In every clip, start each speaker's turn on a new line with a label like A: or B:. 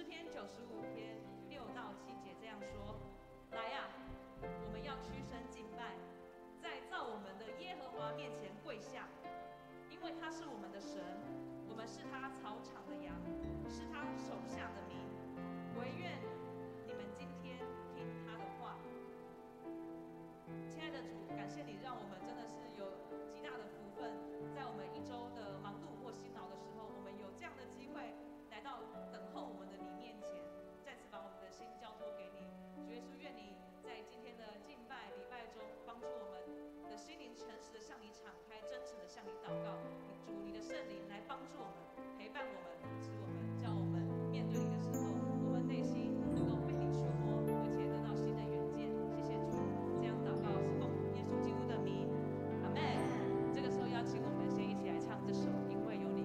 A: 篇95篇6到7节这样说：来呀，我们要屈身敬拜，在造我们的耶和华面前跪下，因为他是我们的神，我们是他草场的羊，是他手下的民。惟愿你们今天听他的话。亲爱的主，感谢你让我们真的是有极大的福分，在我们一周的忙碌或辛劳的时候，我们有这样的机会来到等候我们的你面前，再次把我们的心交托给你。主耶稣，愿你在今天的敬拜礼拜中，帮助我们的心灵诚实的向你敞开，真诚的向你祷告。主，你的圣灵来帮助我们，陪伴我们，扶持我们，叫我们面对你的时候，我们内心能够被你触摸，而且得到新的远见。谢谢主，这样祷告是奉耶稣基督的名，阿们。这个时候邀请我们先一起来唱这首《因为有你》。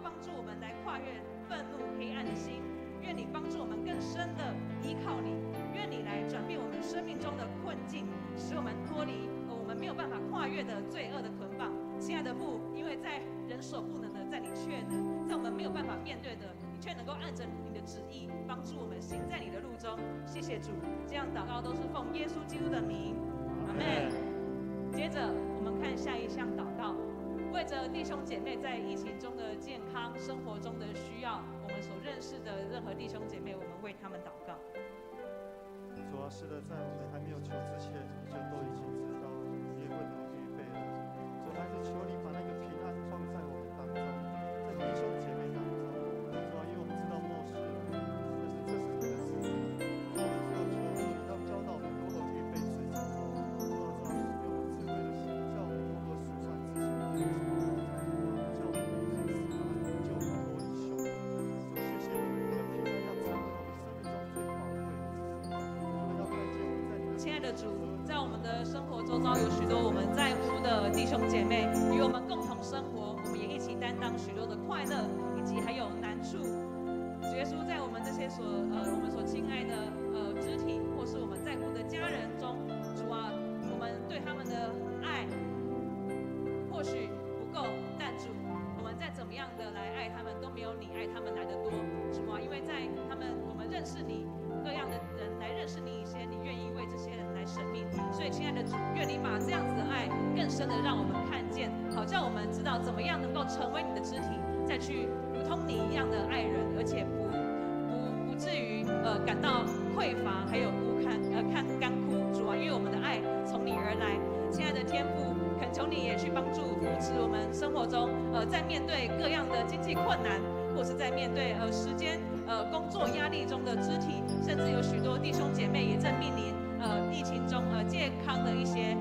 A: 帮助我们来跨越愤怒黑暗的心，愿你帮助我们更深的依靠你，愿你来转变我们生命中的困境，使我们脱离我们没有办法跨越的罪恶的捆绑。亲爱的父，因为在人所不能的，在你却能；在我们没有办法面对的，你却能够按着你的旨意帮助我们行在你的路中。谢谢主，这样祷告都是奉耶稣基督的名，阿们。接着我们看下一项祷告。为着弟兄姐妹在疫情中的健康、生活中的需要，我们所认识的任何弟兄姐妹，我们为他们祷告。
B: 主啊，是的，在我们还没有求之前，你就都已经知道，你也为我们预备了。主，还是求你把那个平安放在我们当中，在弟兄姐妹当中。主啊，因为我们知道末世了，这是这个时机。主啊，求你要教导我们如何预备自己。主啊，给我们智慧的心，叫我们如何数算自己的日子，叫我们看死他们，救我们脱离凶恶。主，谢谢你，这个平安要成为我们生命中最宝贵的。
A: 亲爱的主，在我们的生活周遭有许多我们在乎的弟兄姐妹，与我们共同生活，我们也一起担当许多的快乐，以及还有难处。主耶稣，在我们这些我们所亲爱的肢体，或是我们在乎的家人中，主啊，我们对他们的爱或许不够，但主，我们再怎么样的来爱他们，都没有你爱他们来得多。主啊，因为在我们认识你。各样的人来认识你以前，你愿意为这些人来舍命。所以，亲爱的主，愿你把这样子的爱更深的让我们看见，好叫我们知道怎么样能够成为你的肢体，再去如同你一样的爱人，而且不至于感到匮乏，还有不堪干枯。主啊，因为我们的爱从你而来，亲爱的天父，恳求你也去帮助扶持我们生活中在面对各样的经济困难，或是在面对时间工作压力中的肢体，甚至有许多弟兄姐妹也正面临疫情中健康的一些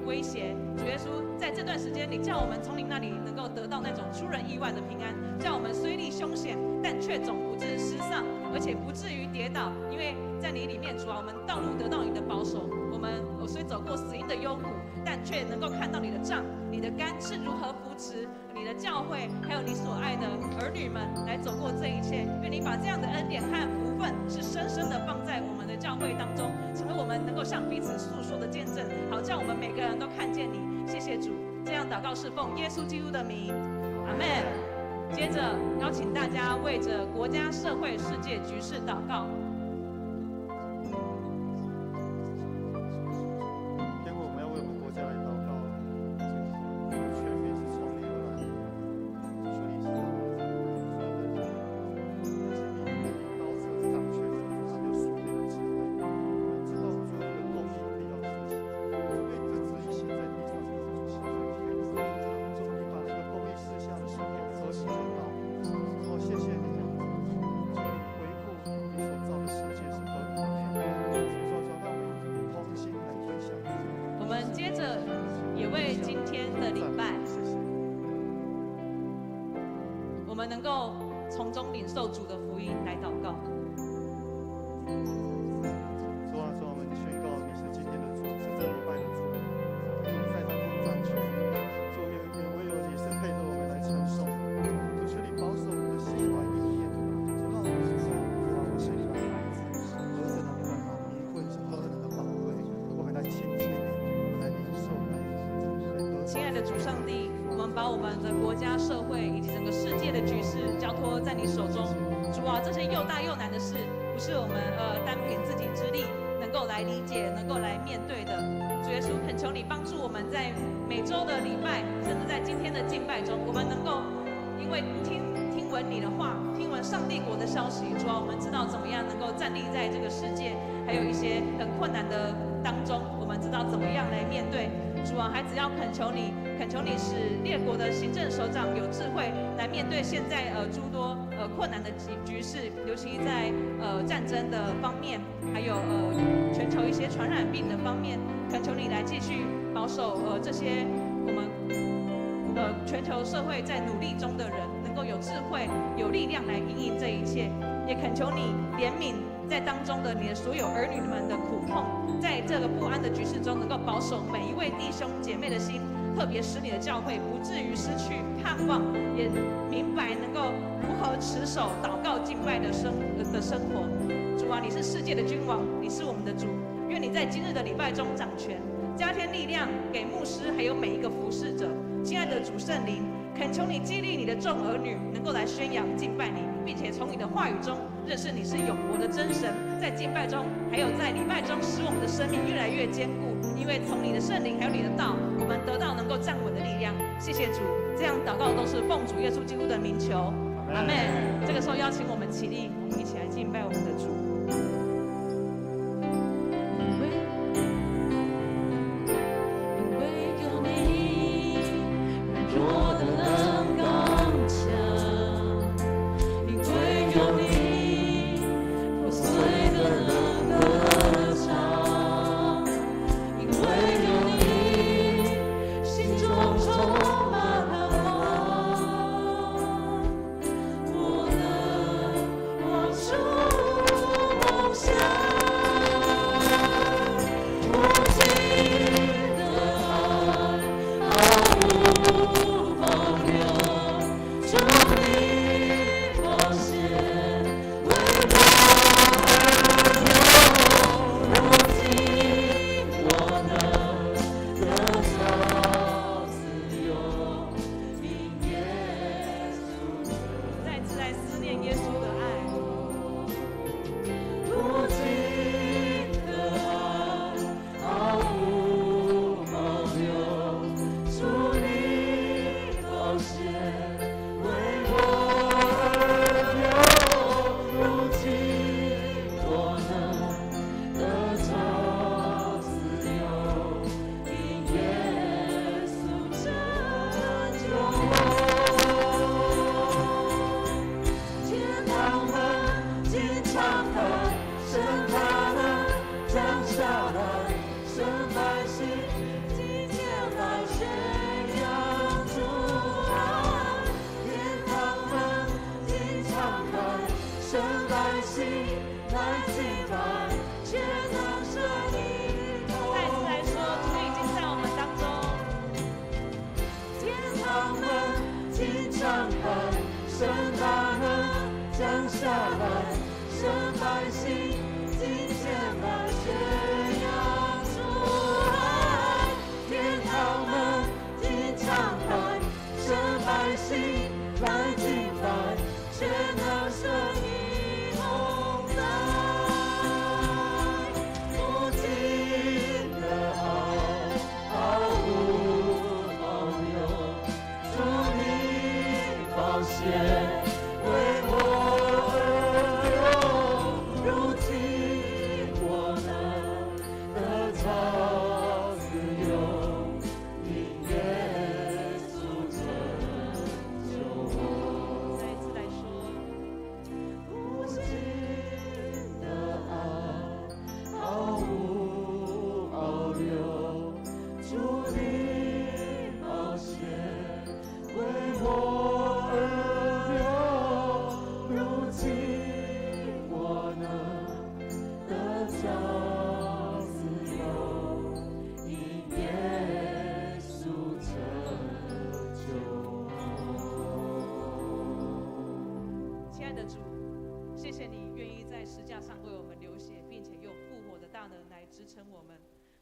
A: 威胁。主耶稣，在这段时间，你叫我们从你那里能够得到那种出人意外的平安，叫我们虽历凶险，但却总不致失丧，而且不至于跌倒，因为在你里面，主啊，我们道路得到你的保守。我虽走过死荫的幽谷，但却能够看到你的杖、你的竿是如何扶持你的教会，还有你所爱的儿女们来走过这一切。愿你把这样的恩典和福分是深深的放在我们的教会当中，成为我们能够向彼此诉说的见证，好叫我们每个人都看见你。谢谢主，这样祷告是奉耶稣基督的名，阿们。接着邀请大家为着国家、社会、世界局势祷告。能够从中领受主的福音来祷告。
B: 主啊，我们宣告你是今天的主，是这礼拜的主，你在当中掌权。主也唯有你是配得我们来承受的。主，求你保守我们的心怀意念。主，让我们知道，主啊，我是你的孩子，何等的名贵，是何等的宝贵。我们来亲近你，我们来领受你。
A: 亲爱的主上帝，我们把我们的国家、社会以及整个世界的局势交托在你手中。主啊，这些又大又难的事，不是我们单凭自己之力能够来理解、能够来面对的。主耶稣，恳求你帮助我们在每周的礼拜，甚至在今天的敬拜中，我们能够因为听闻你的话，听闻上帝国的消息。主啊，我们知道怎么样能够站立在这个世界，还有一些很困难的当中，我们知道怎么样来面对。主啊，孩子要恳求你使列国的行政首长有智慧来面对现在诸多困难的局势，尤其在战争的方面，还有全球一些传染病的方面，恳求你来继续保守这些我们全球社会在努力中的人能够有智慧、有力量来因应这一切，也恳求你怜悯在当中的你的所有儿女们的苦痛，在这个不安的局势中，能够保守每一位弟兄姐妹的心，特别使你的教会不至于失去盼望，也明白能够如何持守祷告敬拜的生活。主啊，你是世界的君王，你是我们的主，愿你在今日的礼拜中掌权，加添力量给牧师还有每一个服侍者。亲爱的主圣灵，恳求你激励你的众儿女能够来宣扬敬拜你，并且从你的话语中认识你是永活的真神，在敬拜中还有在礼拜中使我们的生命越来越坚固，因为从你的圣灵还有你的道我们得到能够站稳的力量。谢谢主，这样祷告都是奉主耶稣基督的名求，阿们。这个时候邀请我们起立，我们一起来敬拜我们的主。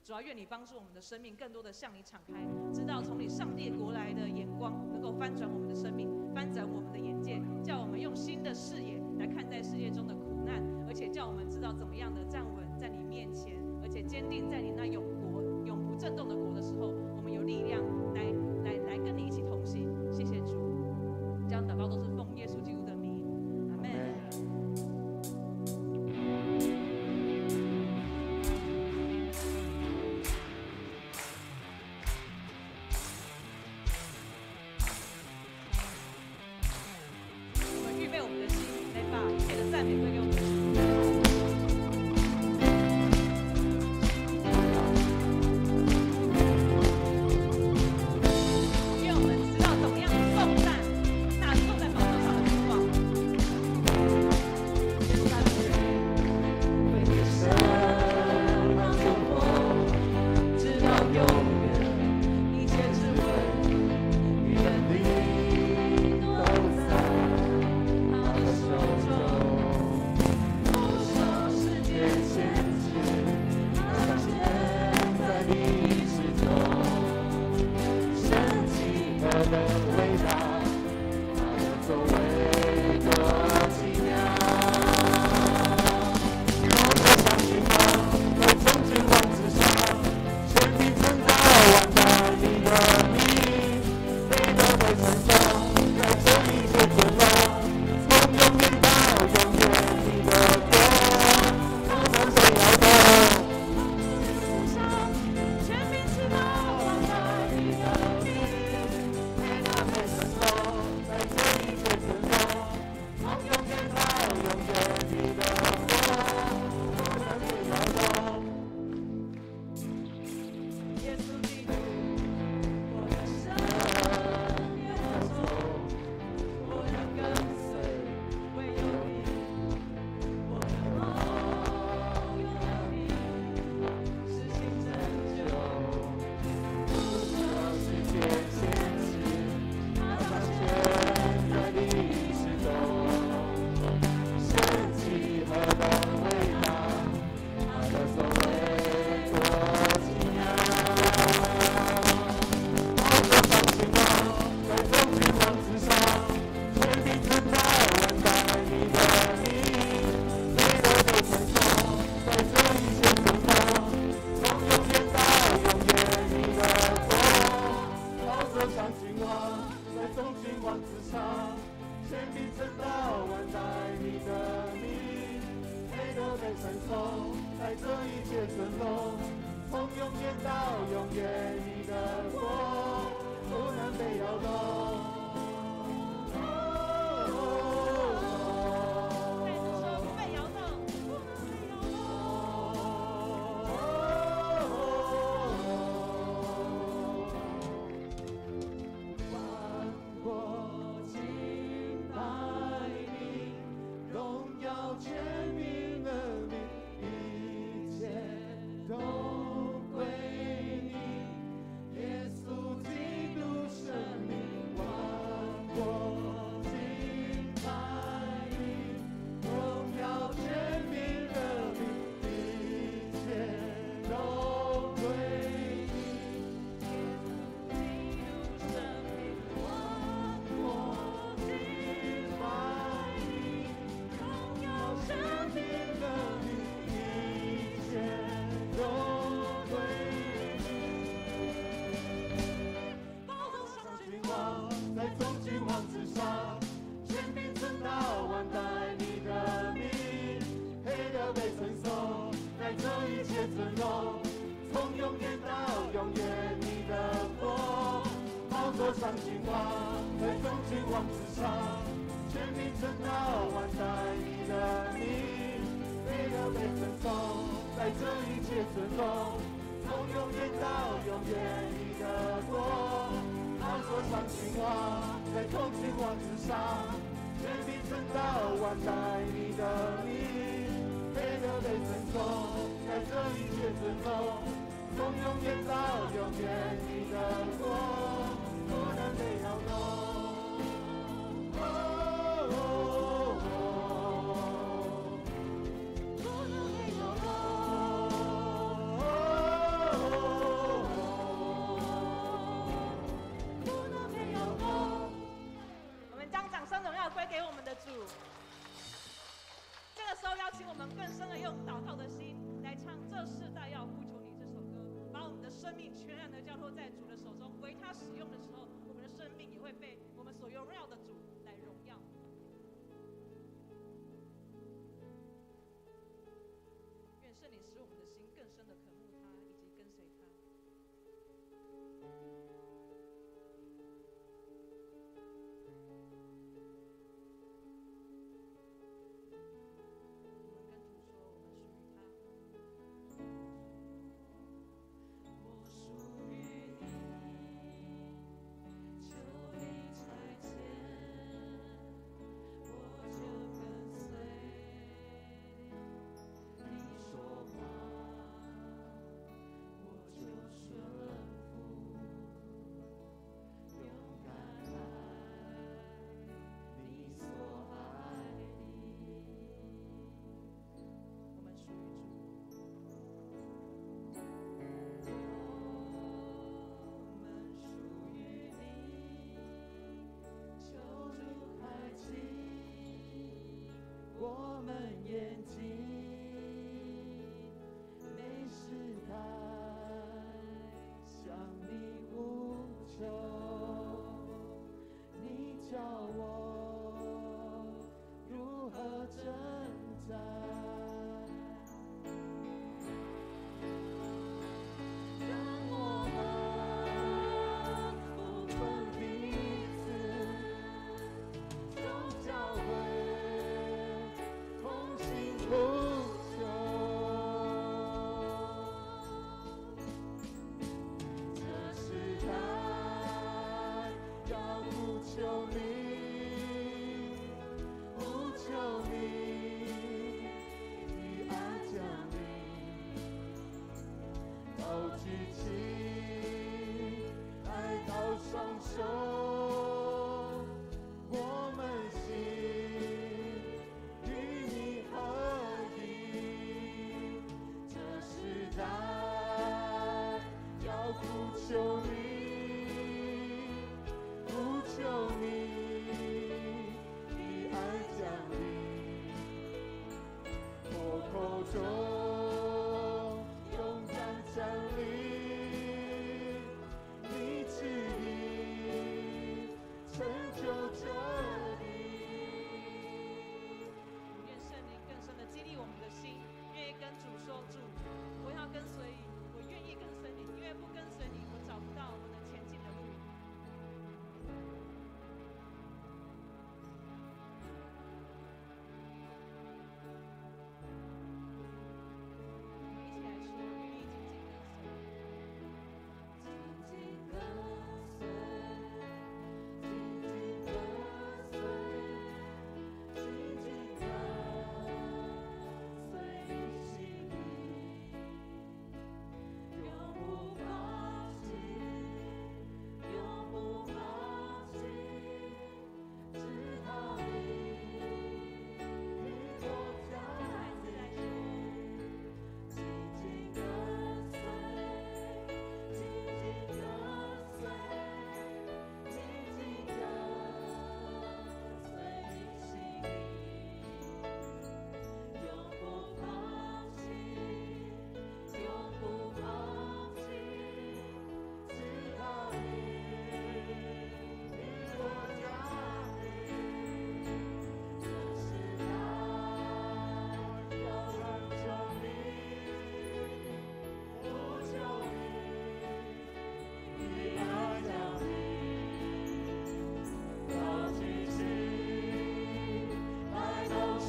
A: 主要愿你帮助我们的生命更多的向你敞开，知道从你上帝国来的眼光能够翻转我们的生命，翻转我们的眼界，叫我们用新的视野来看待世界中的苦难，而且叫我们知道怎么样的站稳在你面前，而且坚定在你那永不震动的国的时候，我们有力量来跟你一起同行。谢谢主，这样祷告都是奉耶稣基督的名，阿们。赞美归给我们的主。愿我们知道怎么样颂赞，那颂赞宝
B: 这一切尊荣，从永远到永远，你的国不能被摇动。上君王，在众君王之上，全民称道，万代你的名，配得被称颂，在这一切尊荣，从永远到永远你的国，宝座上君王，在众君王之上，全民称道，万代你的名，配得被称颂，在这一切尊荣，从永远到永远你的国。不能被摇动，不能被摇动，不能被摇动。
A: 我们将掌声荣耀归给我们的主。这个时候，邀请我们更深的用祷告的心来唱《这世代要呼求你》这首歌，把我们的生命全然的交托在主的手中，为他使用的时候。生命也会被我们所荣耀的主来荣耀。愿圣灵使我们的心更深的渴慕他，以及跟随他。我们跟主说，我们属于他。我属于你。求你差遣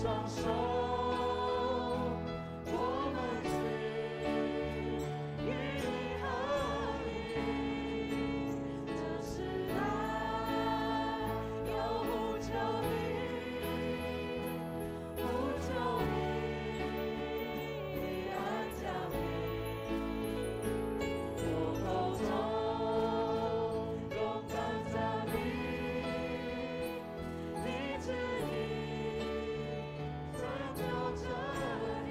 B: 双手，我们心与你合一。这时代要呼求你，呼求你，爱降临。我口中勇敢赞美你旨意，拯救这里。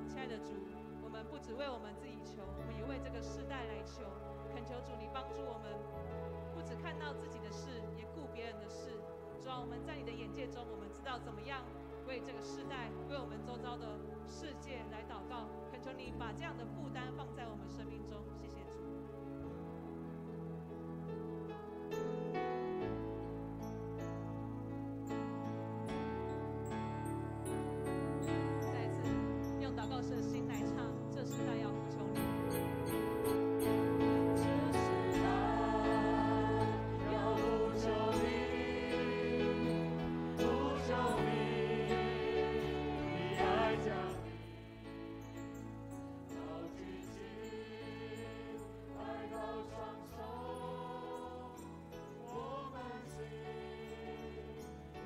A: 亲爱的主，我们不只为我们自己求，我们也为这个世代来求，恳求主你帮助我们，不只看到自己的事，也顾别人的事。主啊，我们在你的眼界中，我们知道怎么样为这个世代，为我们周遭的世界来祷告。恳求你把这样的负担放在我们生命中，谢谢主。再一次用祷告式的心来唱，这世代要呼求你。
B: 这时代要呼求你，呼求你，你爱降临，高举起抬高双手，我们心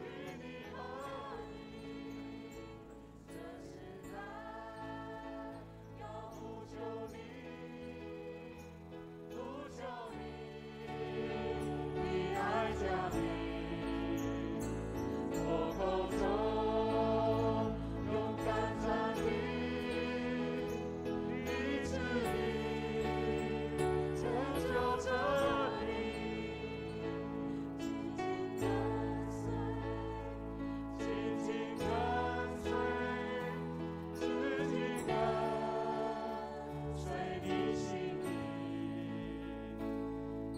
B: 与你合一。这时代要呼求你，呼求你，你爱降临。我口中勇敢赞美你旨意，拯救这里。紧紧跟随，紧紧跟随你心意，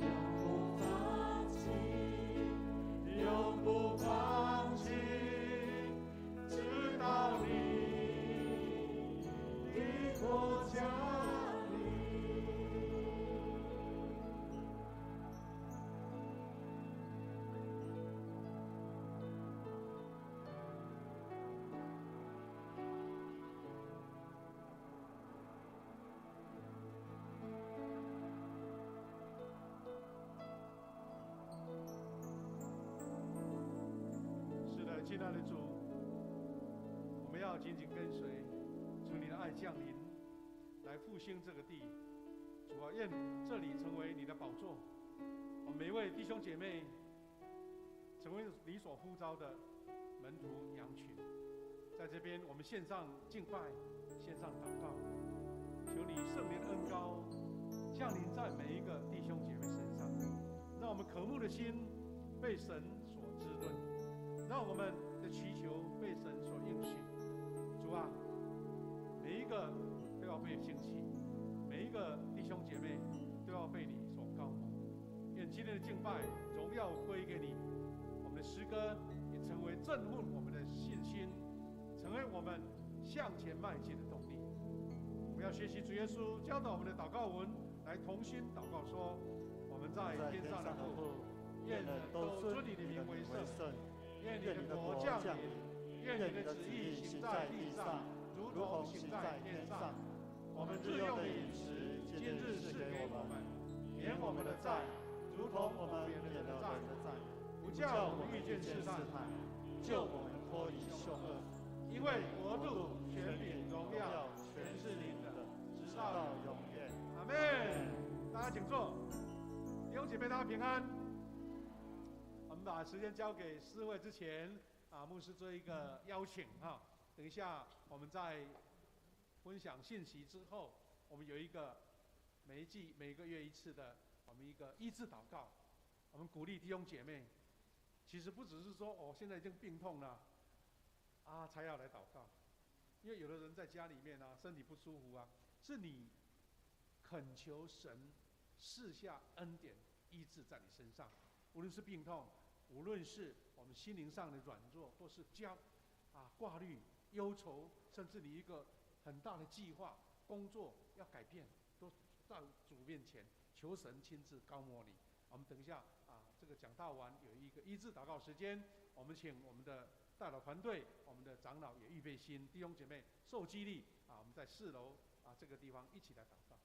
B: 永不放弃，永不放弃，直到你的国降临。是的，亲爱的主，我们要紧紧跟随，主你的爱降临，来复兴这个地。主啊，愿这里成为你的宝座，我们每一位弟兄姐妹成为你所呼召的门徒羊群。在这边，我们献上敬拜，献上祷告，求你圣灵的恩膏降临在每一个弟兄姐妹身上，让我们渴慕的心被神所滋润，让我们的祈求被神所应许。主啊，每一个都要被兴起，每一个弟兄姐妹都要被你所高摩。愿今天的敬拜荣耀归给你，我们的诗歌也成为振奋我们的信心，成为我们向前迈进的动力。我们要学习主耶稣教导我们的祷告文，来同心祷告说：我们在天上的父，愿人都尊你的名为圣，愿你的国降临，愿你的旨意行在地上，如同行在天上。我们日用的饮食，今日赐给我们，免我们的债，如同我们免了人的债，不叫我们遇见试探，救我们脱离凶恶。因为国度、权柄、荣耀，全是你的，直到永远。阿们。大家请坐。弟兄姐妹，大家平安。我们把时间交给四位之前，牧师做一个邀请哈。等一下我们在分享信息之后，我们有一个每一季每个月一次的我们一个医治祷告。我们鼓励弟兄姐妹，其实不只是说现在已经病痛了才要来祷告，因为有的人在家里面身体不舒服是你恳求神赐下恩典医治在你身上，无论是病痛，无论是我们心灵上的软弱，或是挂虑、忧愁，甚至你一个很大的计划、工作要改变，都在主面前求神亲自高摩你。我们等一下
C: 这个讲道完有一个医治祷告时间，我们请我们的代祷团队、我们的长老也预备心，弟兄姐妹受激励啊！我们在4楼啊这个地方一起来祷告。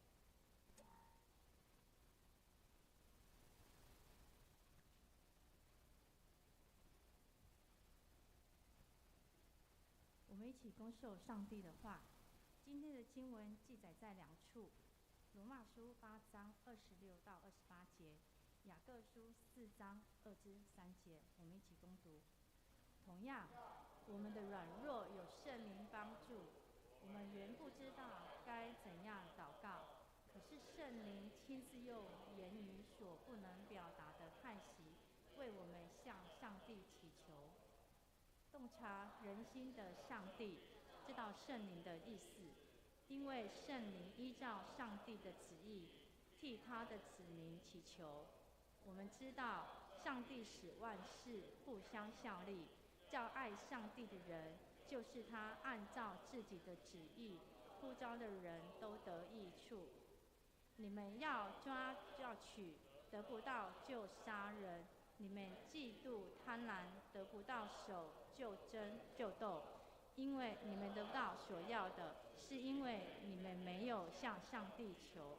D: 我们一起恭受上帝的话。今天的经文记载在2处：罗马书8章26到28节，雅各书4章2至3节。我们一起恭读。同样，我们的软弱有圣灵帮助，我们原不知道该怎样祷告，可是圣灵亲自用言语所不能表达的叹息，为我们向上帝祈求。洞察人心的上帝知道圣灵的意思，因为圣灵依照上帝的旨意替他的子民祈求。我们知道上帝使万事互相效力，叫爱上帝的人，就是他按照自己的旨意呼召的人都得益处。你们要抓要取，得不到就杀人；你们嫉妒贪婪，得不到手就争就斗。因为你们得不到所要的，是因为你们没有向上帝求。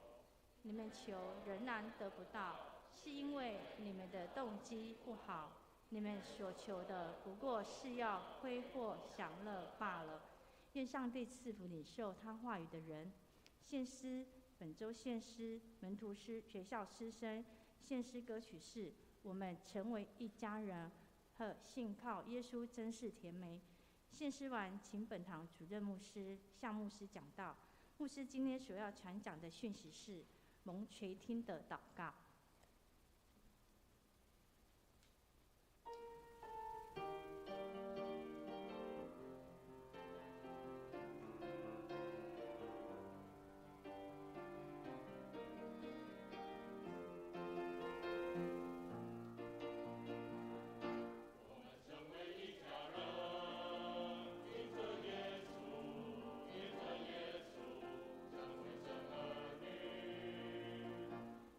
D: 你们求仍然得不到，是因为你们的动机不好。你们所求的不过是要挥霍享乐罢了。愿上帝赐福领受他话语的人。献诗，本周献诗门徒诗学校师生献诗歌曲是我们成为一家人和信靠耶稣真是甜美。献诗完，请本堂主任牧师向牧师讲道。牧师今天所要传讲的讯息是蒙垂听的祷告。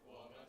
E: 我们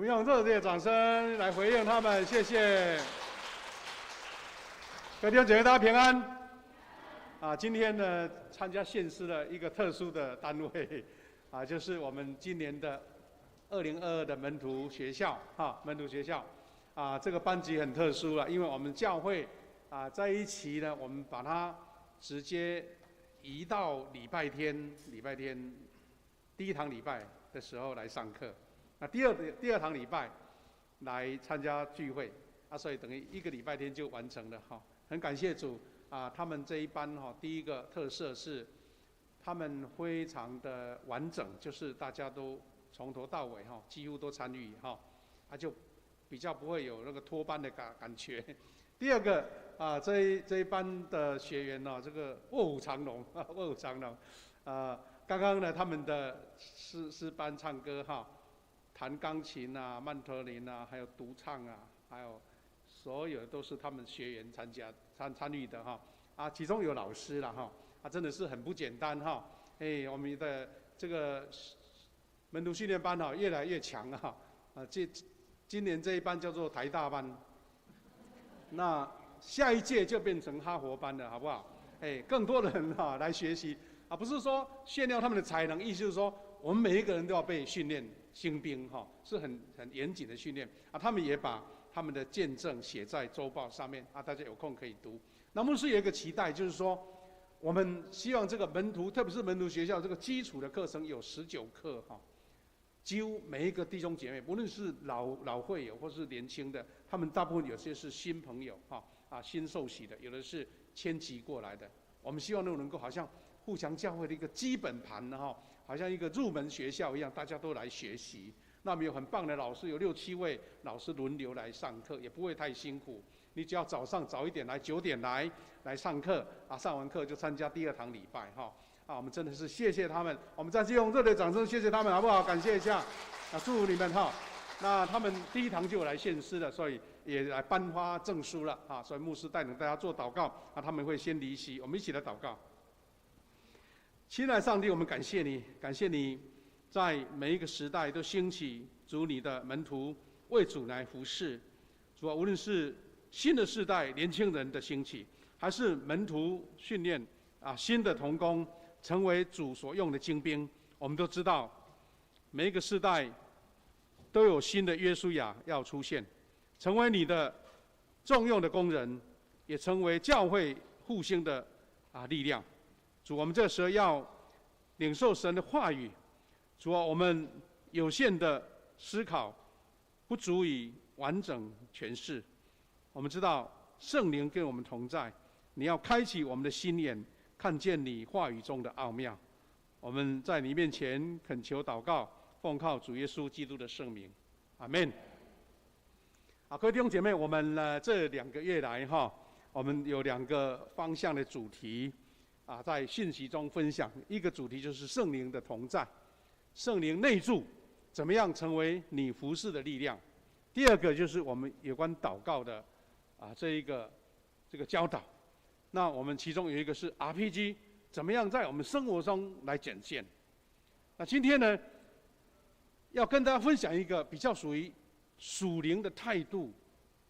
C: 们用热烈的掌声来回应他们，谢谢。各位弟兄姐妹，大家平安。今天呢，参加献诗的一个特殊的单位，就是我们今年的2022的门徒学校，门徒学校，这个班级很特殊了，因为我们教会在一起呢，我们把它直接移到礼拜天第一堂礼拜的时候来上课，那第二堂礼拜来参加聚会，所以等于一个礼拜天就完成了哈。很感谢主他们这一班第一个特色是他们非常的完整，就是大家都从头到尾几乎都参与就比较不会有那个脱班的感觉。第二个这一班的学员这个卧虎藏龙，卧虎藏龙。刚刚呢，他们的诗班唱歌弹钢琴曼陀林还有独唱还有所有都是他们学员参与的其中有老师了真的是很不简单我们的这个门徒训练班越来越强今年这一班叫做台大班，那下一届就变成哈佛班了，好不好？更多的人来学习不是说炫耀他们的才能，意思是说我们每一个人都要被训练新兵是很严谨的训练他们也把他们的见证写在周报上面大家有空可以读。那牧师有一个期待，就是说我们希望这个门徒，特别是门徒学校这个基础的课程有19课几乎每一个弟兄姐妹，不论是老会友或是年轻的，他们大部分有些是新朋友新受洗的，有的是迁籍过来的。我们希望能够好像互相教会的一个基本盘好像一个入门学校一样，大家都来学习。那我们有很棒的老师，有6、7位老师轮流来上课，也不会太辛苦。你只要早上早一点来，9点来上课上完课就参加第2堂礼拜我们真的是谢谢他们，我们再次用热烈掌声谢谢他们，好不好？感谢一下祝福你们那他们第1堂就有来献诗了，所以也来颁发证书了所以牧师带领大家做祷告他们会先离席，我们一起来祷告。亲爱的上帝，我们感谢你，感谢你在每一个时代都兴起主你的门徒为主来服侍。主无论是新的世代年轻人的兴起，还是门徒训练新的同工成为主所用的精兵，我们都知道每一个世代都有新的约书亚要出现，成为你的重用的工人，也成为教会复兴的力量。主，我们这时候要领受神的话语。主我们有限的思考不足以完整诠释。我们知道圣灵跟我们同在，你要开启我们的心眼，看见你话语中的奥妙。我们在你面前恳求祷告，奉靠主耶稣基督的圣名，阿们。各位弟兄姐妹，我们这2个月来我们有2个方向的主题在信息中分享。一个主题就是圣灵的同在，圣灵内住，怎么样成为你服事的力量。第2个就是我们有关祷告的这个教导。那我们其中有一个是 RPG， 怎么样在我们生活中来展现。那今天呢，要跟大家分享一个比较属于属灵的态度、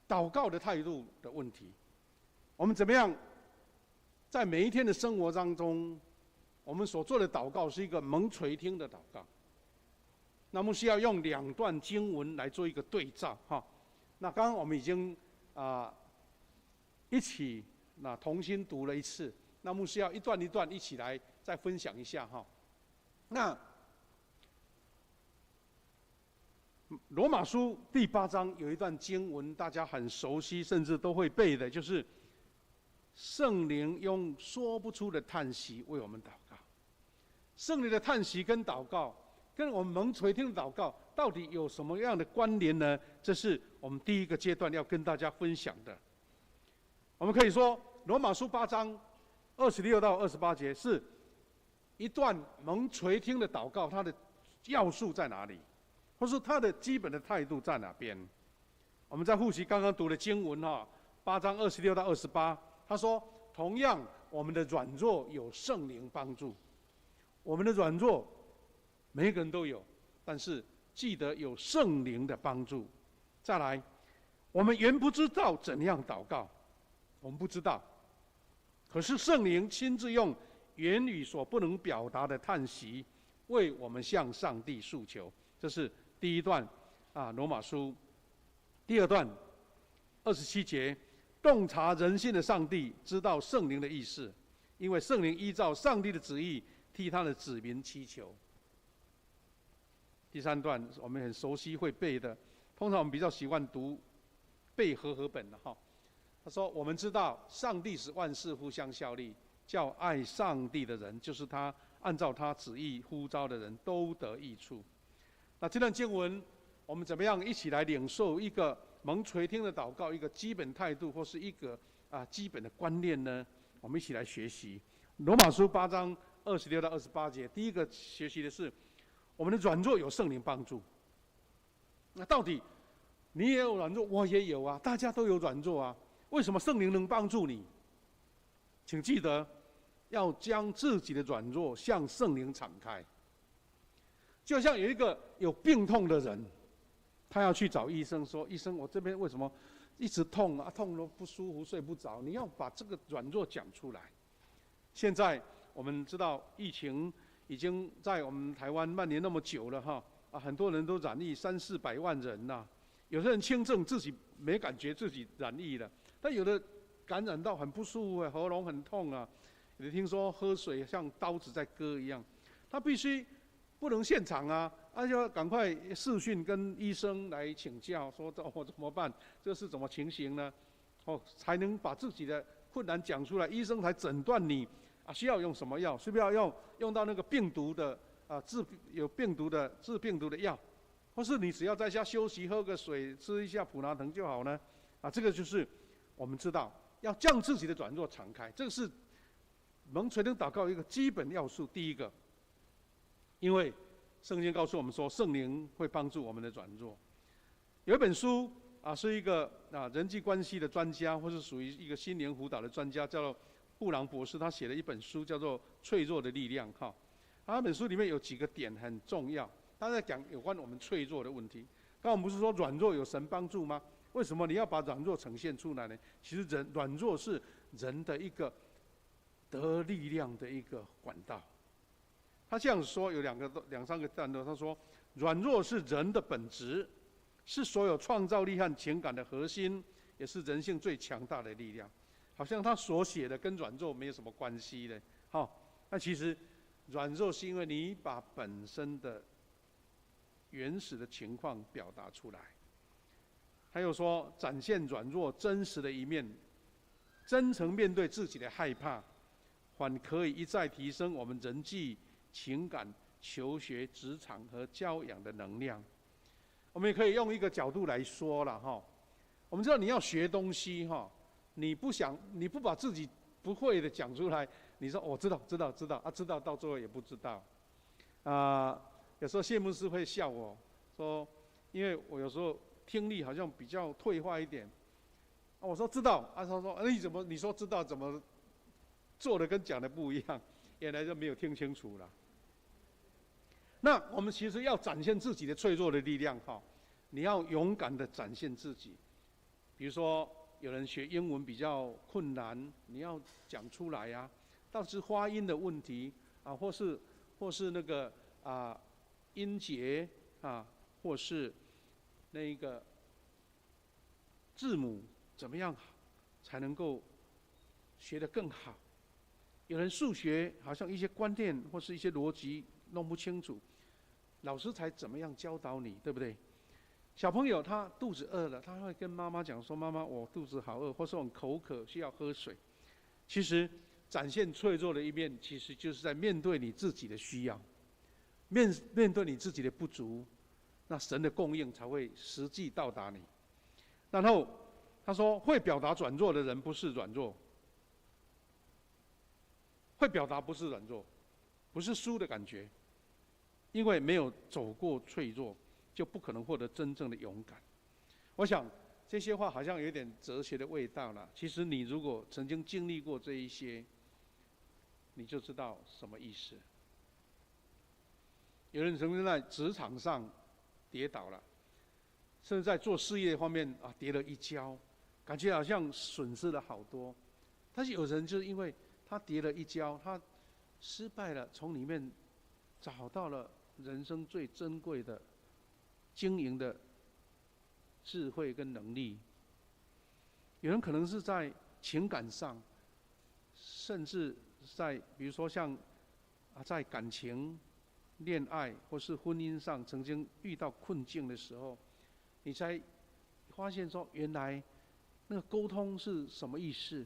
C: 祷告的态度的问题。我们怎么样在每一天的生活当中，我们所做的祷告是一个蒙垂听的祷告。那么需要用2段经文来做一个对照那刚刚我们已经一起同心读了一次，那牧师要一段一段一起来再分享一下那罗马书第8章有一段经文大家很熟悉，甚至都会背的，就是圣灵用说不出的叹息为我们祷告。圣灵的叹息跟祷告跟我们蒙垂听的祷告到底有什么样的关联呢？这是我们第一个阶段要跟大家分享的。我们可以说罗马书8章26到28节是一段蒙垂听的祷告，它的要素在哪里，或是它的基本的态度在哪边。我们在复习刚刚读的经文8章26到28，他说同样我们的软弱有圣灵帮助。我们的软弱每一个人都有，但是记得有圣灵的帮助。再来，我们原不知道怎样祷告，我们不知道，可是圣灵亲自用言语所不能表达的叹息，为我们向上帝诉求。这是第一段罗马书。第二段27节，洞察人心的上帝知道圣灵的意思，因为圣灵依照上帝的旨意替他的子民祈求。第三段我们很熟悉会背的，通常我们比较喜欢读背和本的哈。他说：“我们知道上帝使万事互相效力，叫爱上帝的人，就是他按照他旨意呼召的人，都得益处。”那这段经文，我们怎么样一起来领受一个蒙垂听的祷告，一个基本态度，或是一个基本的观念呢？我们一起来学习罗马书8章26到28节。第一个学习的是，我们的软弱有圣灵帮助。那到底你也有软弱，我也有啊，大家都有软弱啊。为什么圣灵能帮助你？请记得要将自己的软弱向圣灵敞开。就像有一个有病痛的人，他要去找医生说：“医生，我这边为什么一直痛啊？痛得不舒服，睡不着。”你要把这个软弱讲出来。现在我们知道疫情已经在我们台湾蔓延那么久了哈，很多人都染疫，300-400万人呐。有些人轻症自己没感觉自己染疫了，但有的感染到很不舒服，喉咙很痛啊。有的听说喝水像刀子在割一样，他必须不能现场啊，就要赶快视讯跟医生来请教，说我怎么办？这是怎么情形呢？才能把自己的困难讲出来，医生才诊断你需要用什么药，需不要用到那个病毒的治病毒的药，或是你只要在家休息，喝个水，吃一下普拿疼就好呢？这个就是我们知道要将自己的软弱敞开，这个是蒙垂听祷告一个基本要素。第一个，因为圣经告诉我们说，圣灵会帮助我们的软弱。有一本书是一个人际关系的专家，或是属于一个心灵辅导的专家，叫做布朗博士，他写了一本书叫做《脆弱的力量》哈。那本书里面有几个点很重要，他在讲有关我们脆弱的问题。刚刚我们不是说软弱有神帮助吗？为什么你要把软弱呈现出来呢？其实软弱是人的一个得力量的一个管道。他这样说有两三个段落，他说软弱是人的本质，是所有创造力和情感的核心，也是人性最强大的力量。好像他所写的跟软弱没有什么关系的，那其实软弱是因为你把本身的原始的情况表达出来。还有说展现软弱真实的一面，真诚面对自己的害怕，反可以一再提升我们人际、情感、求学、职场和教养的能量。我们也可以用一个角度来说了哈，我们知道你要学东西哈，你不把自己不会的讲出来，你说我知道知道到最后也不知道。有时候谢牧师会笑我说，因为我有时候听力好像比较退化一点。我说知道，他说你说知道怎么做的跟讲的不一样？原来就没有听清楚了。那我们其实要展现自己的脆弱的力量哈，你要勇敢的展现自己。比如说有人学英文比较困难，你要讲出来呀。倒是发音的问题或是那个音节或是那个字母怎么样才能够学得更好？有人数学好像一些观念或是一些逻辑弄不清楚，老师才怎么样教导你，对不对？小朋友他肚子饿了，他会跟妈妈讲说：“妈妈，我肚子好饿，或是我口渴需要喝水。”其实展现脆弱的一面，其实就是在面对你自己的需要，面对你自己的不足，那神的供应才会实际到达你。然后他说，会表达软弱的人不是软弱，会表达不是软弱，不是输的感觉，因为没有走过脆弱，就不可能获得真正的勇敢。我想这些话好像有点哲学的味道了。其实你如果曾经经历过这一些，你就知道什么意思。有人曾经在职场上跌倒了，甚至在做事业方面啊跌了一跤，感觉好像损失了好多。但是有人就是因为他跌了一跤，他失败了，从里面找到了人生最珍贵的经营的智慧跟能力。有人可能是在情感上，甚至在比如说像在感情、恋爱或是婚姻上曾经遇到困境的时候，你才发现说，原来那个沟通是什么意思？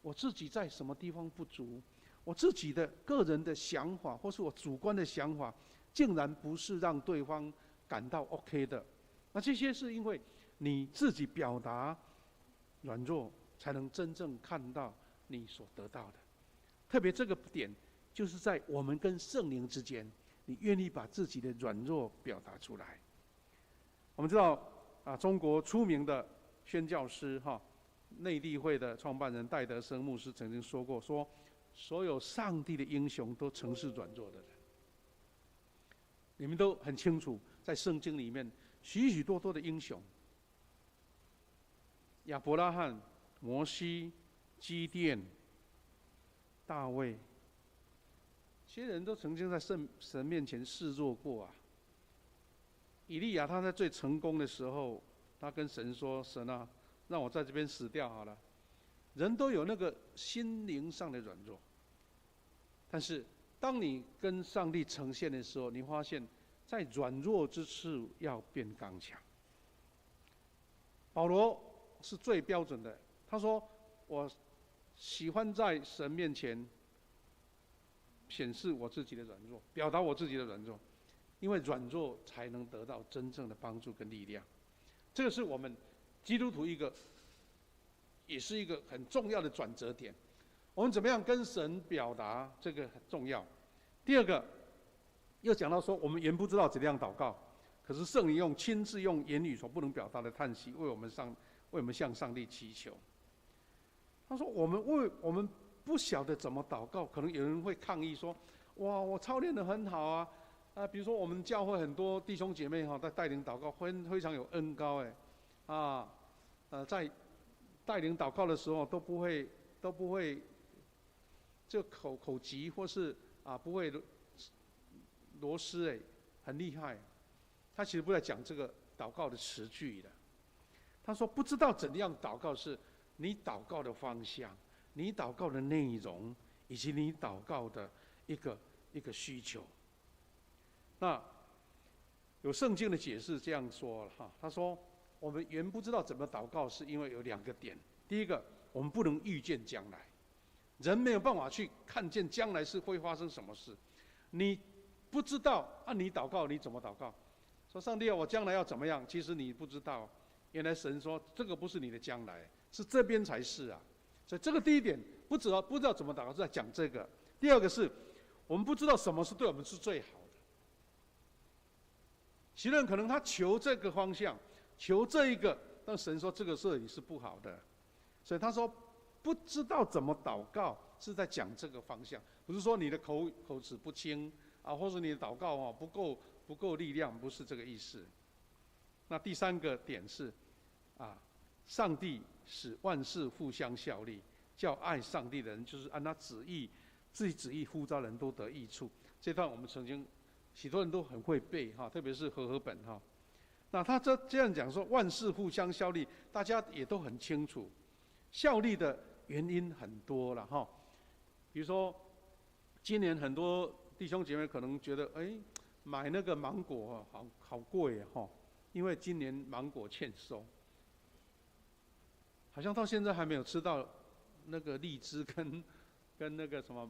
C: 我自己在什么地方不足？我自己的个人的想法，或是我主观的想法，竟然不是让对方感到 OK 的。那这些是因为你自己表达软弱，才能真正看到你所得到的。特别这个点，就是在我们跟圣灵之间，你愿意把自己的软弱表达出来。我们知道中国出名的宣教师内地会的创办人戴德生牧师曾经说过，说所有上帝的英雄都曾是软弱的人。你们都很清楚，在圣经里面许许多多的英雄，亚伯拉罕、摩西、基甸、大卫，这些人都曾经在神面前示弱过啊。以利亚他在最成功的时候，他跟神说：“神啊，让我在这边死掉好了。”人都有那个心灵上的软弱，但是当你跟上帝呈现的时候，你发现，在软弱之处要变刚强。保罗是最标准的，他说：“我喜欢在神面前显示我自己的软弱，表达我自己的软弱，因为软弱才能得到真正的帮助跟力量。”这个是我们基督徒也是一个很重要的转折点。我们怎么样跟神表达，这个很重要。第二个，又讲到说，我们原不知道怎样祷告，可是圣灵亲自用言语所不能表达的叹息，为我们向上帝祈求。他说，我们不晓得怎么祷告，可能有人会抗议说：“哇，我操练得很好啊！”比如说我们教会很多弟兄姐妹在带领祷告，非常有恩膏在带领祷告的时候都不会就口急，或是不会螺丝很厉害。他其实不在讲这个祷告的词句的。他说不知道怎样祷告，是你祷告的方向、你祷告的内容，以及你祷告的一个需求。那有圣经的解释这样说了他说我们原不知道怎么祷告，是因为有2个点。第一个，我们不能预见将来，人没有办法去看见将来是会发生什么事，你不知道你祷告你怎么祷告？说上帝我将来要怎么样？其实你不知道，原来神说这个不是你的将来，是这边才是啊。所以这个第一点，不知道怎么祷告，是在讲这个。第二个是，我们不知道什么是对我们是最好的。其他人可能他求这个方向，求这一个，但神说这个是你是不好的，所以他说不知道怎么祷告，是在讲这个方向，不是说你的口齿不清或者你的祷告不够力量，不是这个意思。那第3个点是上帝使万事互相效力，叫爱上帝的人就是按他自己旨意呼召人都得益处。这段我们曾经许多人都很会背特别是和本那他这样讲说万事互相效力，大家也都很清楚。效力的原因很多了比如说今年很多弟兄姐妹可能觉得买那个芒果好贵因为今年芒果欠收，好像到现在还没有吃到那个荔枝跟那个什么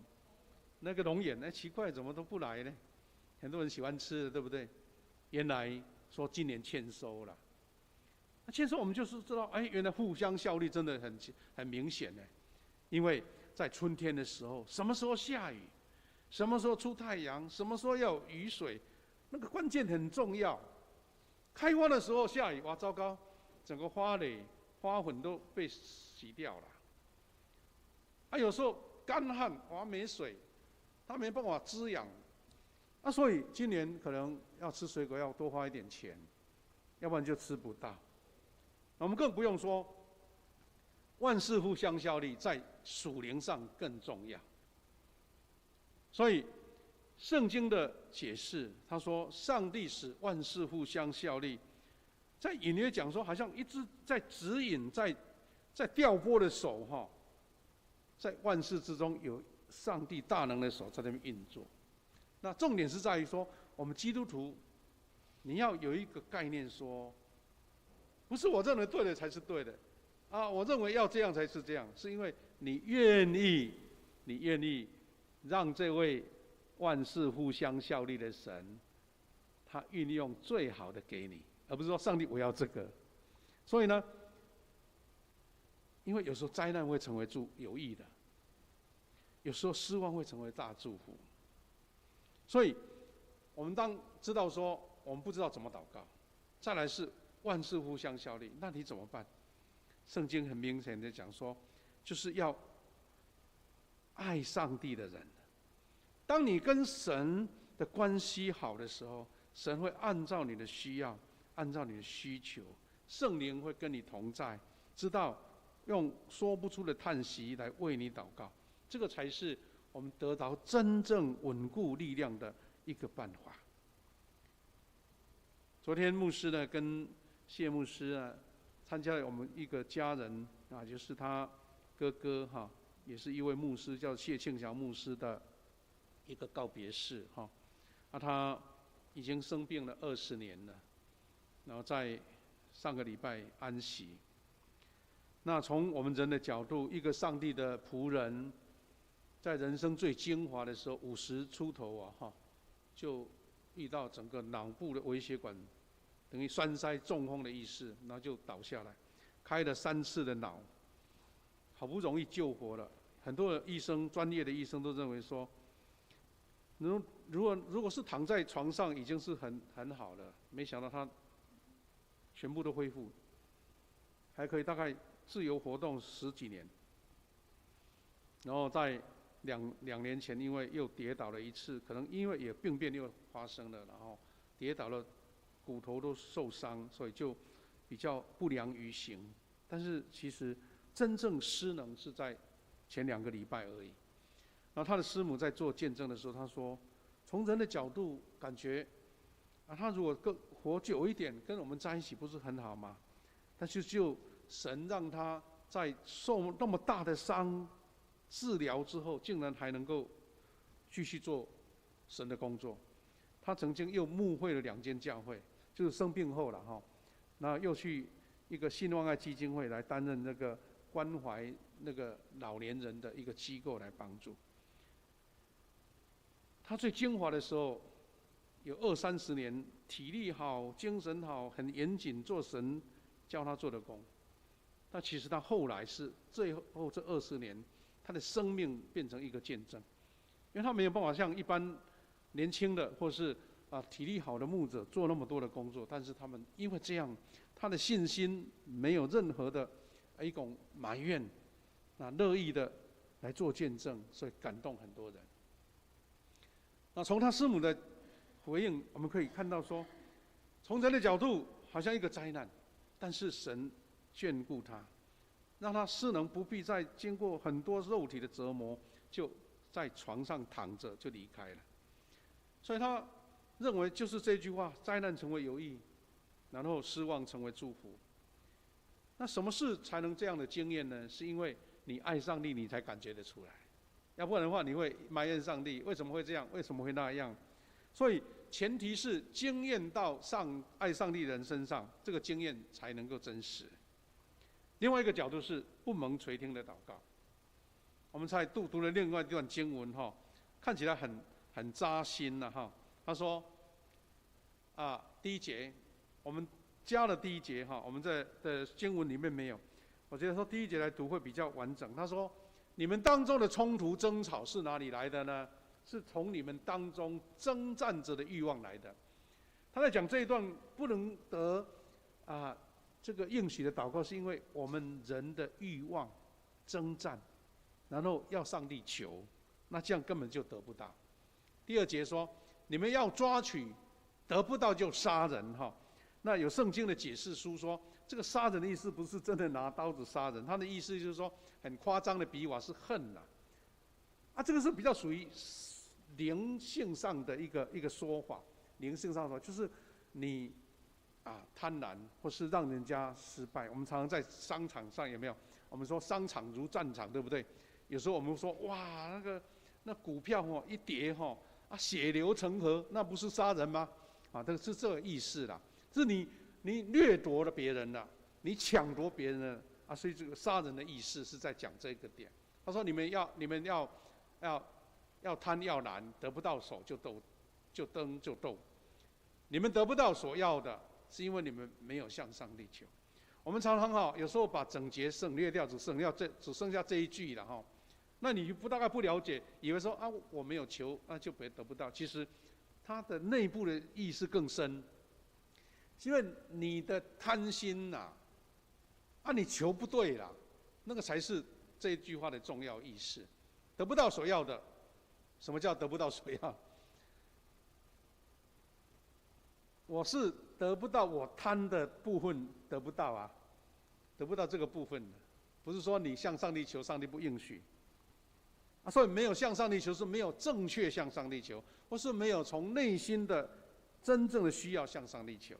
C: 那个龙眼，奇怪怎么都不来呢？很多人喜欢吃的，对不对？原来说今年欠收了。那欠收我们就是知道，原来互相效力真的很明显呢。因为在春天的时候，什么时候下雨，什么时候出太阳，什么时候要有雨水，那个关键很重要。开花的时候下雨，哇，糟糕，整个花蕾、花粉都被洗掉了。有时候干旱，哇，没水，它没办法滋养，所以今年可能要吃水果要多花一点钱，要不然就吃不到。我们更不用说，万事互相效力，在属灵上更重要。所以圣经的解释，他说上帝使万事互相效力，在隐约讲说，好像一只在指引、在调拨的手哈，在万事之中有上帝大能的手在那边运作。那重点是在于说，我们基督徒，你要有一个概念说，不是我认为对的才是对的，我认为要这样才是这样，是因为你愿意让这位万事互相效力的神，他运用最好的给你，而不是说上帝我要这个。所以呢，因为有时候灾难会成为有益的，有时候失望会成为大祝福。所以，我们当知道说我们不知道怎么祷告，再来是万事互相效力，那你怎么办？圣经很明显的讲说，就是要爱上帝的人。当你跟神的关系好的时候，神会按照你的需要，按照你的需求，圣灵会跟你同在，知道用说不出的叹息来为你祷告。这个才是我们得到真正稳固力量的一个办法。昨天牧师呢跟谢牧师呢参加了我们一个家人就是他哥哥也是一位牧师，叫谢庆祥牧师的一个告别式他已经生病了20年了，然后在上个礼拜安息。那从我们人的角度，一个上帝的仆人，在人生最精华的时候，50出头就遇到整个脑部的微血管等于栓塞中风的意思，然后就倒下来，开了3次的脑，好不容易救活了。很多的医生，专业的医生都认为说，如果是躺在床上已经是很好了，没想到他全部都恢复，还可以大概自由活动10几年。然后在两年前，因为又跌倒了一次，可能因为也病变又发生了，然后跌倒了，骨头都受伤，所以就比较不良于行。但是其实真正失能是在前2个礼拜而已。然后他的师母在做见证的时候，他说，从人的角度感觉他如果更活久一点，跟我们在一起不是很好吗？但是就神让他在受那么大的伤治疗之后，竟然还能够继续做神的工作。他曾经又牧会了2间教会，就是生病后了那又去一个信望爱基金会来担任那个关怀那个老年人的一个机构来帮助。他最精华的时候，有20-30年，体力好，精神好，很严谨，做神叫他做的工。但其实他后来是最后这20年，他的生命变成一个见证，因为他没有办法像一般年轻的或是体力好的牧者做那么多的工作，但是他们因为这样，他的信心没有任何的一种埋怨，乐意的来做见证，所以感动很多人。那从他师母的回应，我们可以看到说，从人的角度好像一个灾难，但是神眷顾他，让他失能不必再经过很多肉体的折磨，就在床上躺着就离开了。所以他认为就是这句话，灾难成为有益，然后失望成为祝福。那什么事才能这样的经验呢？是因为你爱上帝，你才感觉得出来。要不然的话，你会埋怨上帝，为什么会这样？为什么会那样？所以前提是经验到爱上帝的人身上，这个经验才能够真实。另外一个角度是不蒙垂听的祷告。我们才读了另外一段经文看起来很扎心他说第1节，我们加了第1节我们的经文里面没有。我觉得说第1节来读会比较完整。他说，你们当中的冲突争吵是哪里来的呢？是从你们当中征战者的欲望来的。他在讲这一段不能得这个应许的祷告，是因为我们人的欲望征战，然后要上帝求，那这样根本就得不到。第2节说，你们要抓取，得不到就杀人哈。那有圣经的解释书说，这个杀人的意思不是真的拿刀子杀人，他的意思就是说很夸张的比法是恨呐。这个是比较属于灵性上的一个说法，灵性上的说就是你贪婪或是让人家失败。我们常常在商场上有没有？我们说商场如战场，对不对？有时候我们说哇，那股票一跌血流成河，那不是杀人吗？这是这个意思啦。是你掠夺了别人了，你抢夺别人了所以这个杀人的意思是在讲这个点。他说你们要贪要婪，得不到手就斗。你们得不到所要的，是因为你们没有向上帝求。我们常常有时候把整节省略掉，只剩下这一句了哈。那你大概不了解，以为说我没有求，那就得不到。其实它的内部的意思更深，因为你的贪心你求不对啦，那个才是这句话的重要意思。得不到所要的，什么叫得不到所要？我是得不到我贪的部分，得不到得不到这个部分的，不是说你向上帝求，上帝不应许。所以没有向上帝求，是没有正确向上帝求，或是没有从内心的真正的需要向上帝求。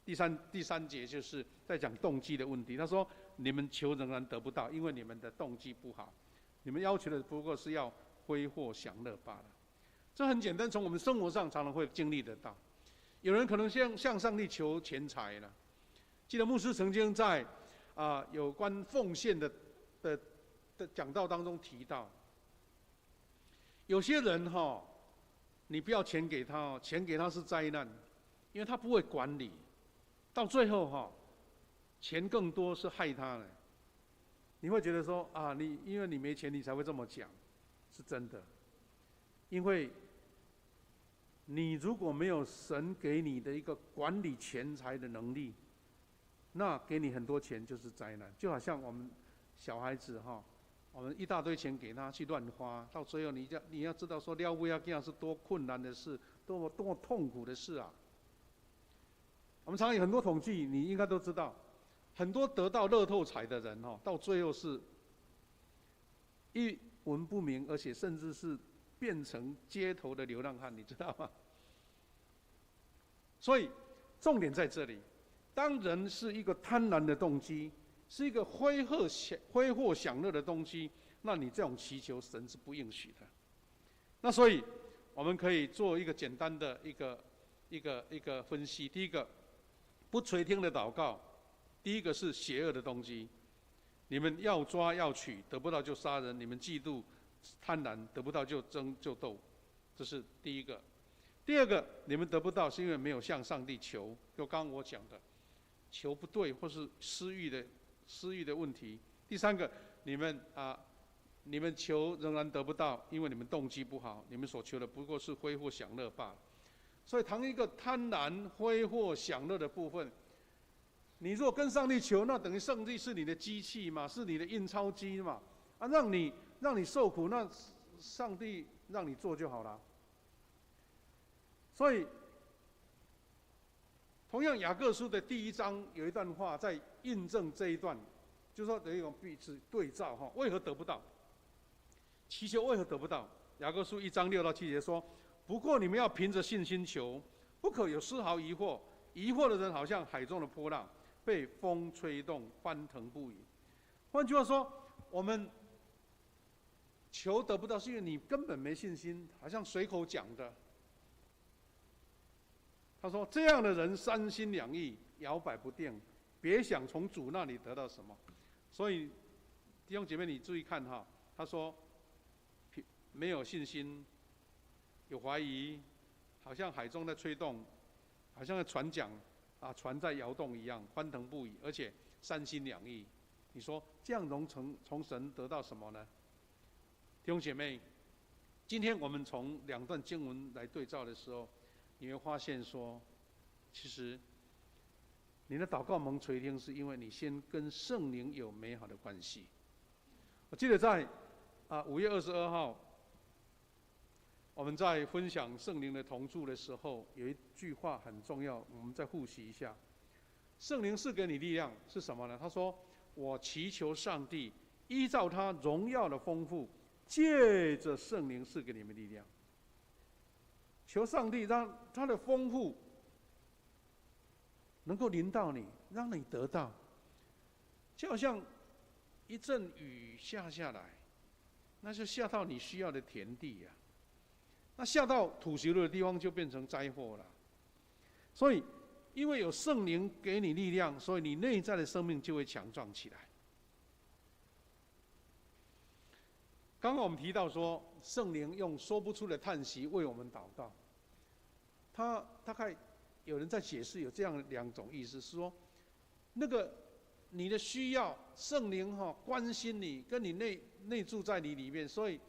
C: 第三节就是在讲动机的问题。他说：你们求仍然得不到，因为你们的动机不好。你们要求的不过是要挥霍享乐罢了。这很简单，从我们生活上常常会经历得到。有人可能向上帝求钱财了。记得牧师曾经在有关奉献的讲道当中提到，有些人你不要钱给他钱给他是灾难，因为他不会管理，到最后钱更多是害他的。你会觉得说因为你没钱，你才会这么讲，是真的。因为你如果没有神给你的一个管理钱财的能力，那给你很多钱就是灾难。就好像我们小孩子我们一大堆钱给他去乱花，到最后你要知道说了不要这样是多困难的事，多么痛苦的事啊！我们常常有很多统计，你应该都知道，很多得到乐透彩的人到最后是一文不名，而且甚至是变成街头的流浪汉，你知道吗？所以重点在这里，当人是一个贪婪的动机，是一个挥霍享乐的东西，那你这种祈求神是不应许的。那所以我们可以做一个简单的一个分析。第一个，不垂听的祷告，第一个是邪恶的动机。你们要抓要取，得不到就杀人；你们嫉妒贪婪，得不到就争就斗，这是第一个。第二个，你们得不到是因为没有向上帝求，就刚刚我讲的，求不对或是私欲的问题。第三个，你们求仍然得不到，因为你们动机不好，你们所求的不过是挥霍享乐罢了。所以，谈一个贪婪、挥霍享乐的部分，你如果跟上帝求，那等于上帝是你的机器嘛，是你的印钞机嘛，让你受苦，那上帝让你做就好了。所以，同样雅各书的第1章有一段话在印证这一段，就是说有一种彼此对照为何得不到？祈求为何得不到？雅各书1章6到7节说：不过你们要凭着信心求，不可有丝毫疑惑。疑惑的人好像海中的波浪，被风吹动，翻腾不已。换句话说，我们求得不到，是因为你根本没信心，好像随口讲的。他说：这样的人三心两意，摇摆不定，别想从主那里得到什么。所以弟兄姐妹，你注意看他说没有信心，有怀疑，好像海中在吹动，好像船桨船在摇动一样，翻腾不已，而且三心两意。你说这样能从神得到什么呢？弟兄姐妹，今天我们从2段经文来对照的时候，你会发现说，其实你的祷告蒙垂听，是因为你先跟圣灵有美好的关系。我记得在5月22号，我们在分享圣灵的同住的时候，有一句话很重要，我们再复习一下。圣灵是给你力量，是什么呢？他说：“我祈求上帝依照他荣耀的丰富，借着圣灵赐给你们力量。”求上帝让他的丰富能够临到你，让你得到，就好像一阵雨下来，那就下到你需要的田地呀。那下到土石路的地方就变成灾祸了。所以，因为有圣灵给你力量，所以你内在的生命就会强壮起来。刚刚我们提到说，圣灵用说不出的叹息为我们祷告。他大概有人在解释有这样2种意思，是说，那个你的需要，圣灵关心你，跟你内住在你里面，所以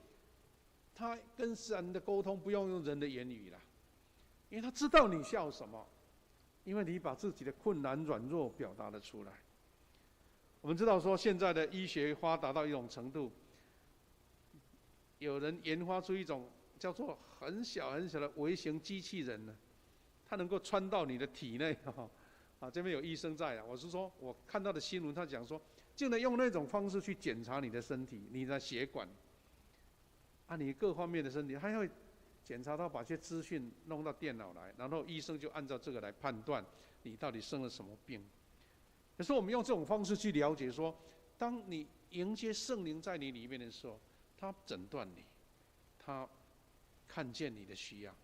C: 他跟神的沟通不用人的言语了，因为他知道你需要什么，因为你把自己的困难软弱表达了出来。我们知道说，现在的医学发达到一种程度，有人研发出一种叫做很小的微型机器人呢，它能够穿到你的体内这边有医生在啊，我是说我看到的新闻，他讲说，就能用那种方式去检查你的身体、你的血管你各方面的身体，他会检查到把这些资讯弄到电脑来，然后医生就按照这个来判断你到底生了什么病。可是我们用这种方式去了解说，当你迎接圣灵在你里面的时候，他诊断你，他看见你的需要，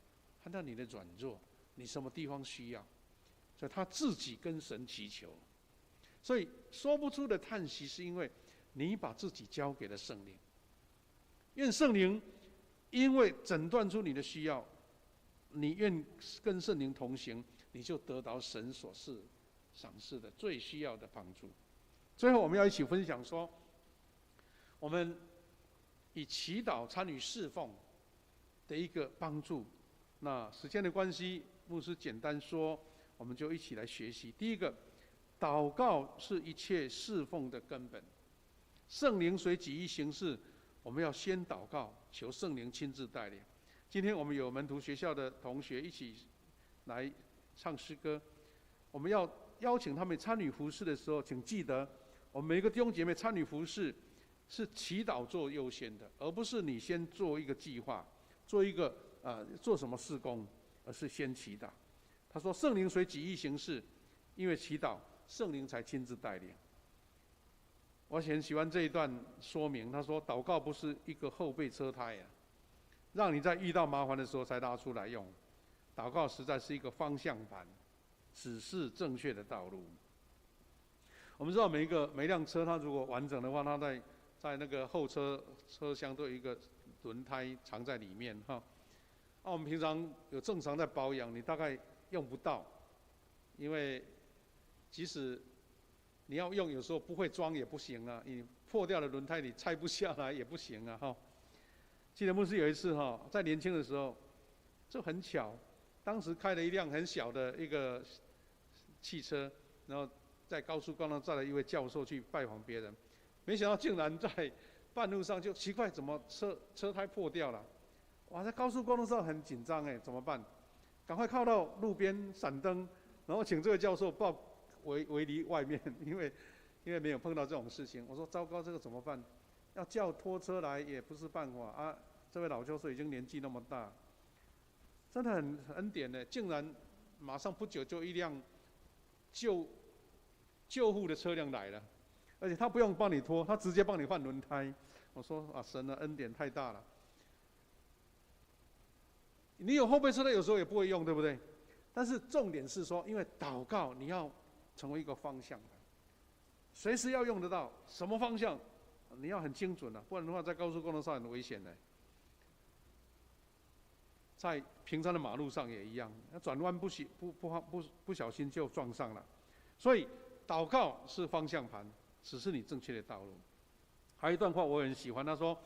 C: 看到你的软弱，你什么地方需要，所以他自己跟神祈求。所以说不出的叹息，是因为你把自己交给了圣灵。愿圣灵因为诊断出你的需要，你愿跟圣灵同行，你就得到神所赏赐的最需要的帮助。最后我们要一起分享说，我们以祈祷参与侍奉的一个帮助。那时间的关系，牧师简单说，我们就一起来学习。第一个，祷告是一切侍奉的根本，圣灵随己意行事，我们要先祷告，求圣灵亲自带领。今天我们有门徒学校的同学一起来唱诗歌，我们要邀请他们参与服事的时候，请记得，我们每一个弟兄姐妹参与服事是祈祷做优先的，而不是你先做一个计划，做一个做什么事工，而是先祈祷。他说圣灵随己意行事，因为祈祷，圣灵才亲自带领。我很喜欢这一段说明，他说祷告不是一个后备车胎让你在遇到麻烦的时候才拉出来用，祷告实在是一个方向盘，指示正确的道路。我们知道每一辆车，它如果完整的话，它在那个后车厢都有一个轮胎藏在里面我们平常有正常在保养，你大概用不到，因为即使你要用，有时候不会装也不行啊，你破掉的轮胎你拆不下来也不行啊记得牧师有一次在年轻的时候，就很巧，当时开了一辆很小的一个汽车，然后在高速公路载了一位教授去拜访别人，没想到竟然在半路上就奇怪，怎么车胎破掉了？哇，在高速公路上很紧张怎么办？赶快靠到路边闪灯，然后请这位教授抱围篱外面，因为没有碰到这种事情。我说糟糕，这个怎么办？要叫拖车来也不是办法这位老教授已经年纪那么大，真的很恩典的，竟然马上不久就一辆救护的车辆来了，而且他不用帮你拖，他直接帮你换轮胎。我说神的恩典太大了。你有后备车的有时候也不会用，对不对？但是重点是说，因为祷告你要成为一个方向，随时要用得到，什么方向你要很精准不然的话在高速公路上很危险的。在平常的马路上也一样，转弯不小心就撞上了。所以祷告是方向盘，指示你正确的道路。还有一段话我很喜欢，他说：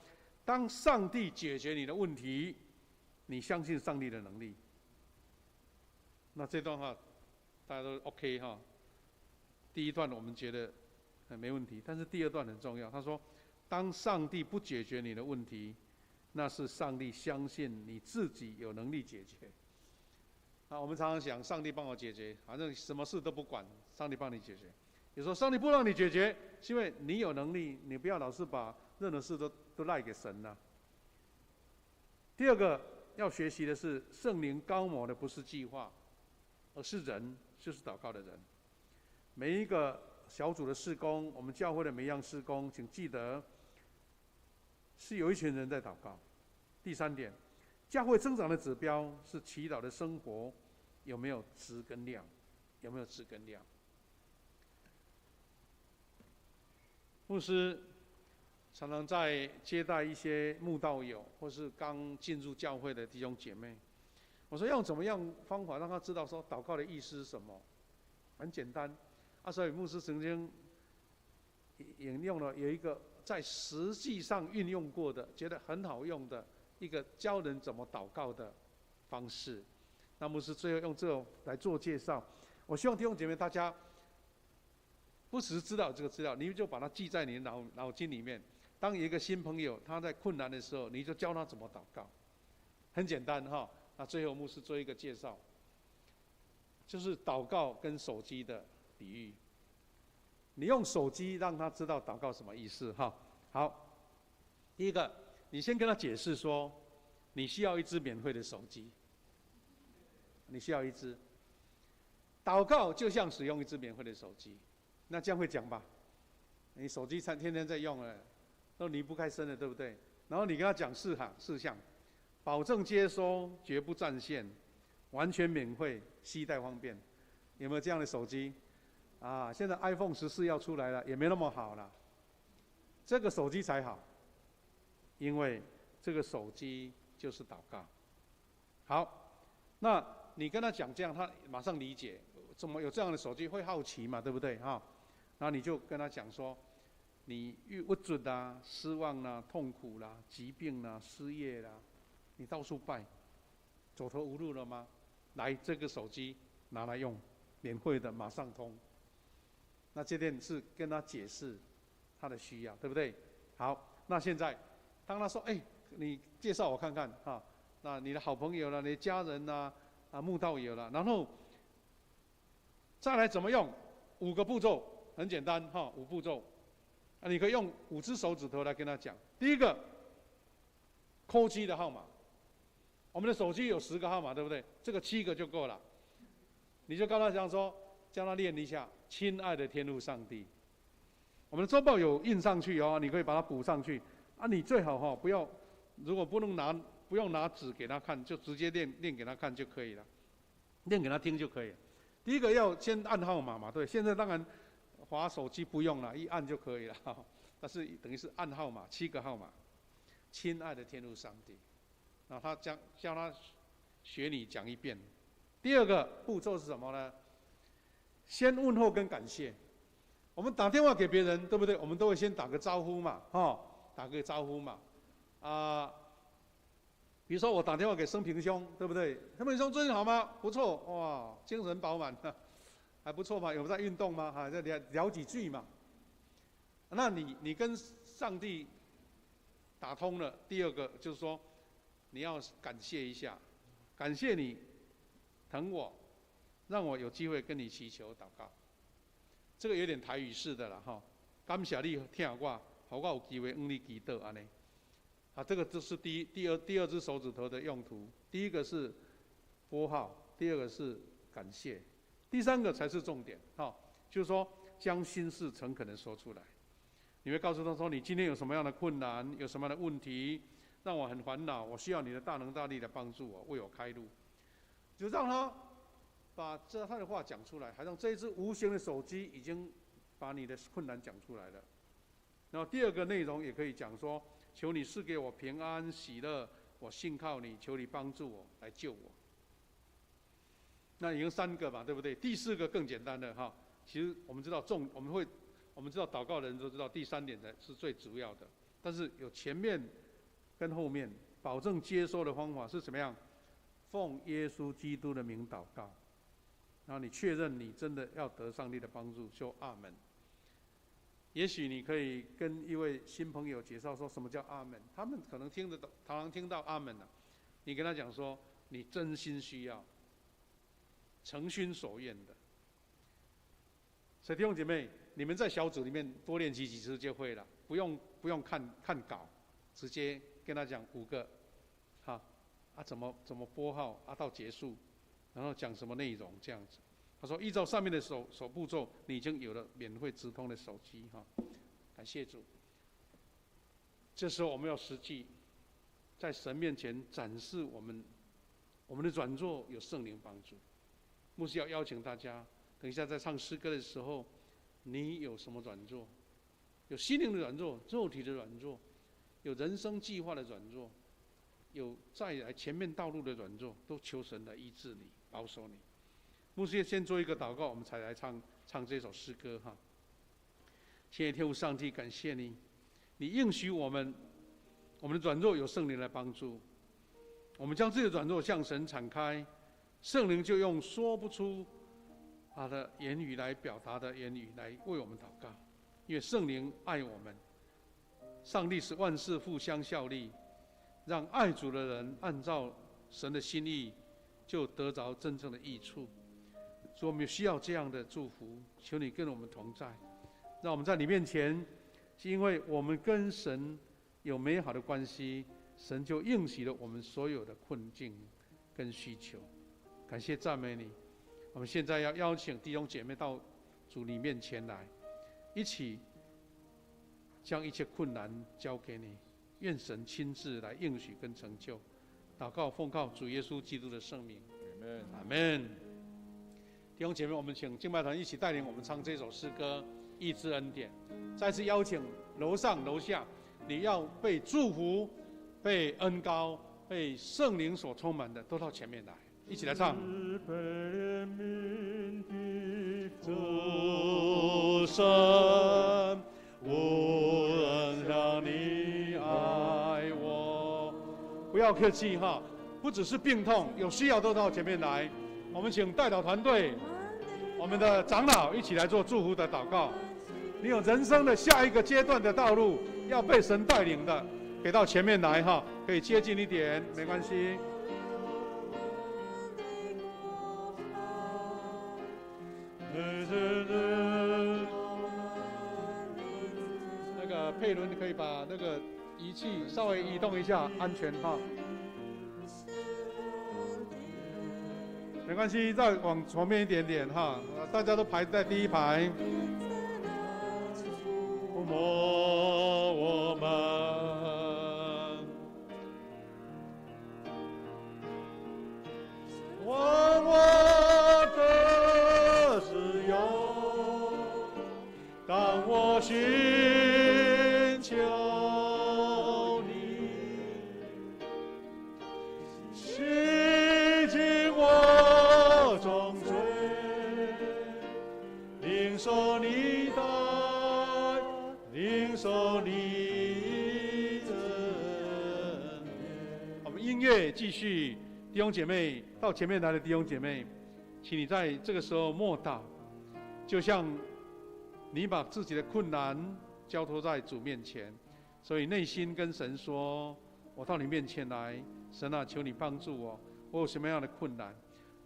C: 当上帝解决你的问题，你相信上帝的能力。那这段话大家都 OK 第一段我们觉得没问题，但是第二段很重要。他说：当上帝不解决你的问题，那是上帝相信你自己有能力解决。我们常常想，上帝帮我解决，反正什么事都不管，上帝帮你解决。有时候上帝不让你解决，是因为你有能力，你不要老是把任何事都赖给神啊。第二个要学习的是，圣灵高摩的不是计划，而是人，就是祷告的人。每一个小组的事工，我们教会的每一样事工，请记得是有一群人在祷告。第三点，教会增长的指标是祈祷的生活有没有质跟量，有没有质跟量。牧师常常在接待一些慕道友或是刚进入教会的弟兄姐妹，我说用怎么样方法让他知道说祷告的意思是什么？很简单所以牧师曾经引用了有一个在实际上运用过的，觉得很好用的一个教人怎么祷告的方式。那牧师最后用这种来做介绍。我希望弟兄姐妹大家不只是知道这个资料，你就把它记在你的脑筋里面。当有一个新朋友他在困难的时候，你就教他怎么祷告，很简单哈。那最后牧师做一个介绍，就是祷告跟手机的比喻。你用手机让他知道祷告什么意思哈。好，第一个，你先跟他解释说，你需要一支免费的手机，你需要一支。祷告就像使用一支免费的手机。那这样会讲吧？你手机天天在用了，都离不开身了，对不对？然后你跟他讲事项，保证接收，绝不占线，完全免费，携带方便。有没有这样的手机？现在 iPhone 14要出来了，也没那么好了。这个手机才好，因为这个手机就是祷告。好，那你跟他讲这样，他马上理解。怎么有这样的手机？会好奇嘛，对不对？然后你就跟他讲说，你不准啦、失望啦、痛苦啦、疾病啦、失业啦，你到处拜，走投无路了吗？来，这个手机拿来用，免费的，马上通。那这点是跟他解释他的需要，对不对？好，那现在当他说，你介绍我看看那你的好朋友啦，你的家人啦，慕道友啦，然后再来怎么用？5个步骤，很简单5步骤。你可以用5只手指头来跟他讲。第一个，扣机的号码。我们的手机有10个号码，对不对？这个7个就够了。你就跟他讲说，叫他念一下：亲爱的天父上帝。我们的周报有印上去你可以把它补上去。你最好不要，如果不用拿纸给他看，就直接念给他看就可以了，念给他听就可以了。第一个要先按号码嘛，对。现在当然滑手机不用了，一按就可以了。但是等于是按号码，7个号码。亲爱的天父上帝，然后他叫他学你讲一遍。第二个步骤是什么呢？先问候跟感谢。我们打电话给别人，对不对？我们都会先打个招呼嘛，打个招呼嘛。比如说我打电话给生平兄，对不对？生平兄最近好吗？不错，哇，精神饱满，还不错嘛。有在运动吗？再聊几句嘛。那你跟上帝打通了。第二个就是说，你要感谢一下，感谢你疼我，让我有机会跟你祈求祷告。这个有点台语式的了感谢你听我，让我有机会向你祈祷安尼。这个就是第二只手指头的用途。第一个是拨号，第二个是感谢，第三个才是重点就是说将心事诚恳的说出来。你会告诉他说，你今天有什么样的困难，有什么样的问题，让我很烦恼，我需要你的大能大力来帮助我，为我开路。就让他把他的话讲出来，好像这一只无形的手机已经把你的困难讲出来了。然后第二个内容也可以讲说，求你赐给我平安喜乐，我信靠你，求你帮助我来救我。那已经3个嘛，对不对？第4个更简单的其实我们知道我们知道祷告的人都知道第3点才是最主要的，但是有前面跟后面，保证接收的方法是怎么样？奉耶稣基督的名祷告，然后你确认你真的要得上帝的帮助，说阿门。也许你可以跟一位新朋友介绍说什么叫阿门，他们可能常常听到阿门了。你跟他讲说，你真心需要，诚心所愿的。所以弟兄姐妹，你们在小组里面多练习几次就会了，不用看稿，直接跟他讲5个，怎么拨号到结束，然后讲什么内容这样子。他说：“依照上面的手步骤，你已经有了免费直通的手机哈，感谢主。这时候我们要实际在神面前展示我们的软弱有圣灵帮助。牧师要邀请大家，等一下在唱诗歌的时候，你有什么软弱？有心灵的软弱，肉体的软弱，有人生计划的软弱，有再来前面道路的软弱，都求神来医治你，保守你。”牧师先做一个祷告，我们才来唱这首诗歌哈。谢谢天父上帝，感谢你，你应许我们的软弱有圣灵来帮助，我们将自己的软弱向神敞开，圣灵就用说不出他的言语来表达的言语来为我们祷告，因为圣灵爱我们，上帝使万事互相效力，让爱主的人按照神的心意，就得着真正的益处。所以我们需要这样的祝福，求你跟我们同在，让我们在你面前，是因为我们跟神有美好的关系，神就应许了我们所有的困境跟需求。感谢赞美你。我们现在要邀请弟兄姐妹到主你面前来，一起将一切困难交给你，愿神亲自来应许跟成就。祷告奉靠主耶稣基督的圣名，阿们。弟兄姐妹，我们请敬拜团一起带领我们唱这首诗歌《医治恩典》。再次邀请楼上楼下，你要被祝福、被恩膏、被圣灵所充满的，都到前面来，一起来唱。主神，无人让你爱我。不要客气哈，不只是病痛，有需要都到前面来。我们请代祷团队，我们的长老一起来做祝福的祷告。你有人生的下一个阶段的道路要被神带领的，可以到前面来哈，可以接近一点，没关系。那个佩伦可以把那个仪器稍微移动一下，安全哈。没关系，再往前面一点点哈，大家都排在第一排。摸我们，还我的自由，当我寻求你，洗净我重罪，领受你的。领受你的恩典。我们音乐继续，弟兄姐妹到前面来的弟兄姐妹，请你在这个时候默祷，就像你把自己的困难交托在主面前，所以内心跟神说：“我到你面前来，神啊，求你帮助我，我有什么样的困难？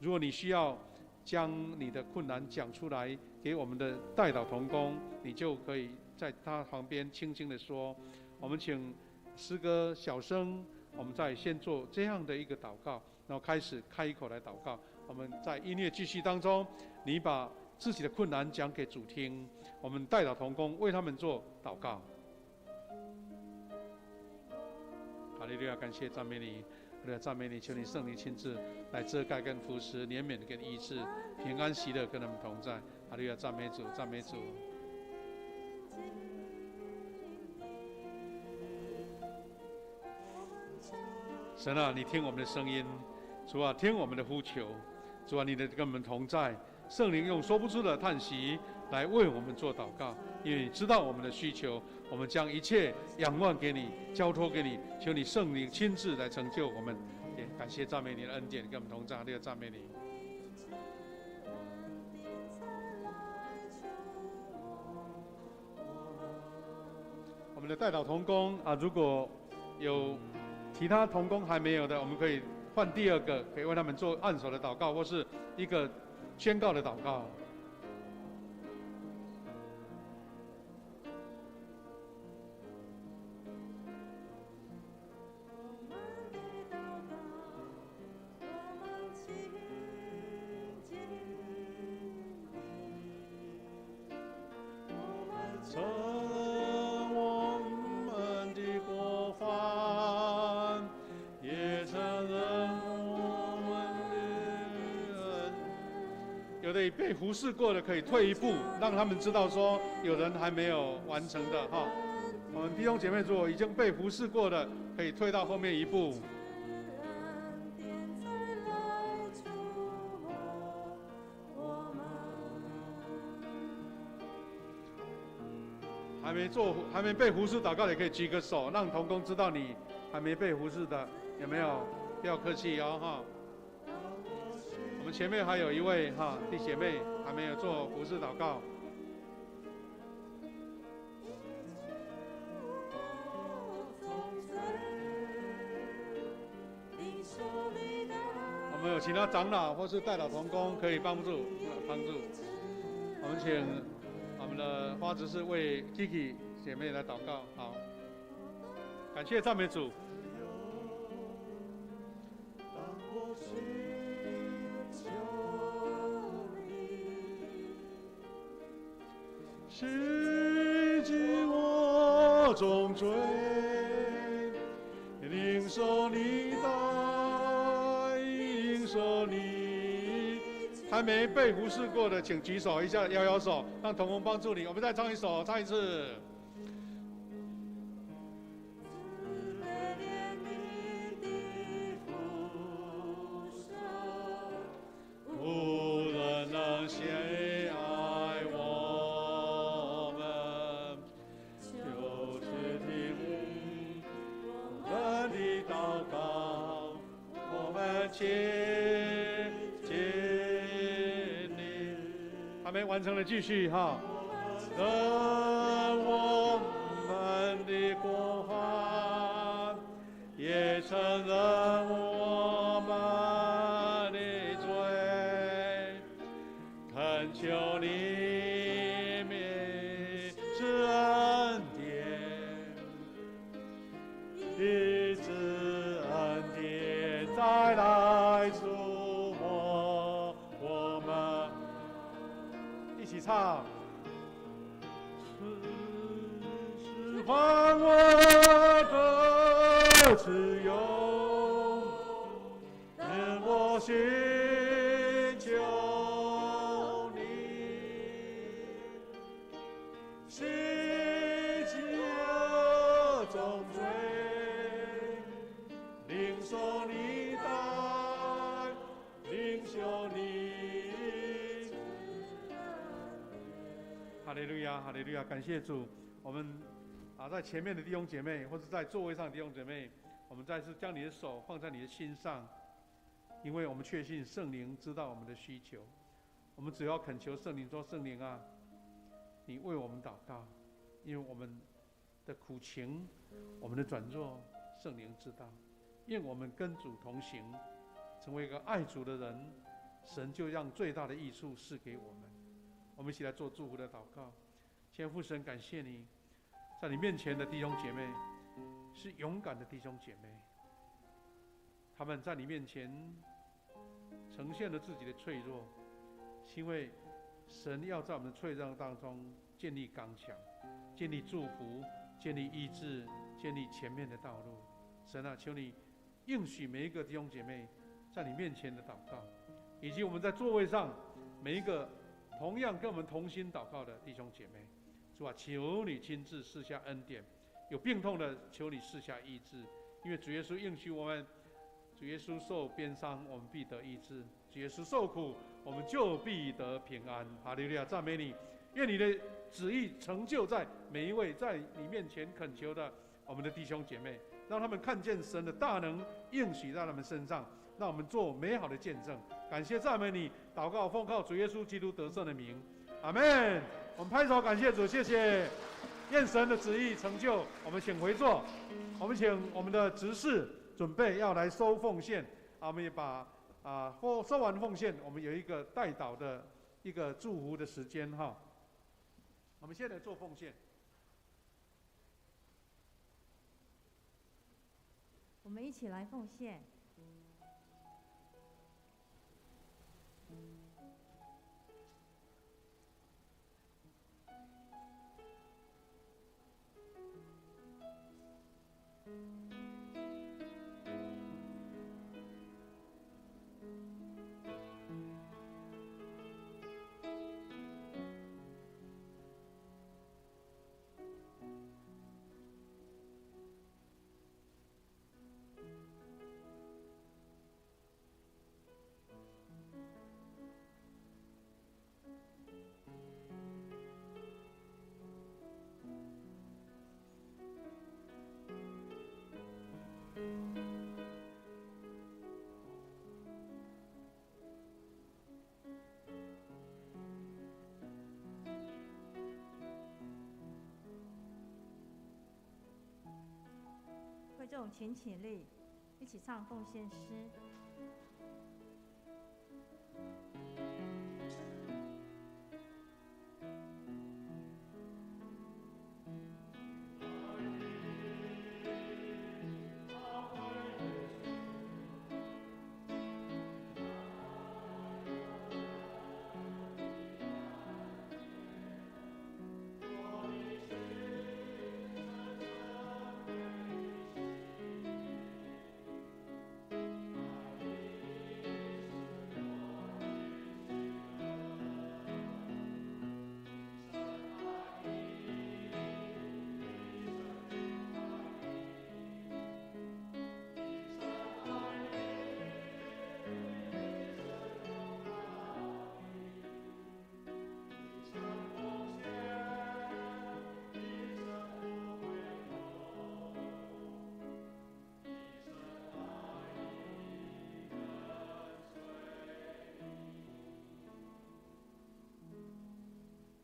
C: 如果你需要将你的困难讲出来给我们的代祷同工，你就可以。”在他旁边轻轻地说，我们请诗歌小声，我们再先做这样的一个祷告，然后开始开口来祷告。我们在音乐继续当中，你把自己的困难讲给主听，我们代祷同工为他们做祷告。哈利路亚，感谢赞美你，哈利路亚赞美你，求你圣灵亲自来遮盖跟扶持，怜悯跟医治，平安喜乐跟他们同在。哈利路亚，赞美主，赞美主。神啊，你听我们的声音，主啊，听我们的呼求，主啊，你的跟我们同在，圣灵用说不出的叹息来为我们做祷告，因为你知道我们的需求，我们将一切仰望给你，交托给你，求你圣灵亲自来成就我们。也感谢赞美你的恩典，跟我们同在，这个赞美你。我们的代祷同工啊，如果有其他同工还没有的，我们可以换第二个，可以为他们做按手的祷告，或是一个宣告的祷告。
B: 成我们的过犯，也承认我们的恩。
C: 有的被忽视过的，可以退一步，让他们知道说有人还没有完成的哈。我们弟兄姐妹如果已经被忽视过的，可以退到后面一步。还没被忽视祷告的，也可以举个手，让同工知道你还没被忽视的，有没有？不要客气哦哈。我们前面还有一位哈弟姐妹还没有做忽视祷告。我们有其他长老或是代祷同工可以帮助。我们请我们的花执事为 Kiki 姐妹来祷告。好，感谢赞美主。
B: 拾起我重罪，领受你的，领受你。
C: 还没被忽视过的，请举手一下，摇摇手，让同工帮助你。我们再唱一首，唱一次。
B: 无论能谁爱我们，就是听我们的祷告，我们切你。
C: 还没完成的继续哈。
B: 认我们的过犯，也承认我们的罪，恳求你免施恩典，以致恩典再来触摸我们。
C: 一起唱。
B: 释放我的自由，让我寻求你，拾起我重罪，领受你的，领受你。
C: 哈利路亚，哈利路亚！感谢主，我们在前面的弟兄姐妹，或者在座位上的弟兄姐妹，我们再次将你的手放在你的心上，因为我们确信圣灵知道我们的需求，我们只要恳求圣灵说：圣灵啊，你为我们祷告，因为我们的苦情，我们的软弱，圣灵知道。愿我们跟主同行，成为一个爱主的人，神就让最大的益处赐给我们。我们一起来做祝福的祷告。天父神，感谢你，在你面前的弟兄姐妹是勇敢的弟兄姐妹，他们在你面前呈现了自己的脆弱，因为神要在我们的脆弱当中建立刚强，建立祝福，建立医治，建立前面的道路。神啊，求你应许每一个弟兄姐妹在你面前的祷告，以及我们在座位上每一个同样跟我们同心祷告的弟兄姐妹。主啊，求你亲自赐下恩典，有病痛的求你赐下医治，因为主耶稣应许我们，主耶稣受鞭伤，我们必得医治；主耶稣受苦，我们就必得平安。哈利路亚，赞美你！愿你的旨意成就在每一位在你面前恳求的我们的弟兄姐妹，让他们看见神的大能应许在他们身上，让我们做美好的见证。感谢赞美你，祷告奉靠主耶稣基督得胜的名，阿们。我们拍手感谢主，谢谢。愿神的旨意成就。我们请回座，我们请我们的执事准备要来收奉献啊，我们也把收完奉献，我们有一个代祷的一个祝福的时间哈。我们现在做奉献。
D: 我们一起来奉献。会众请起立，一起唱奉献诗。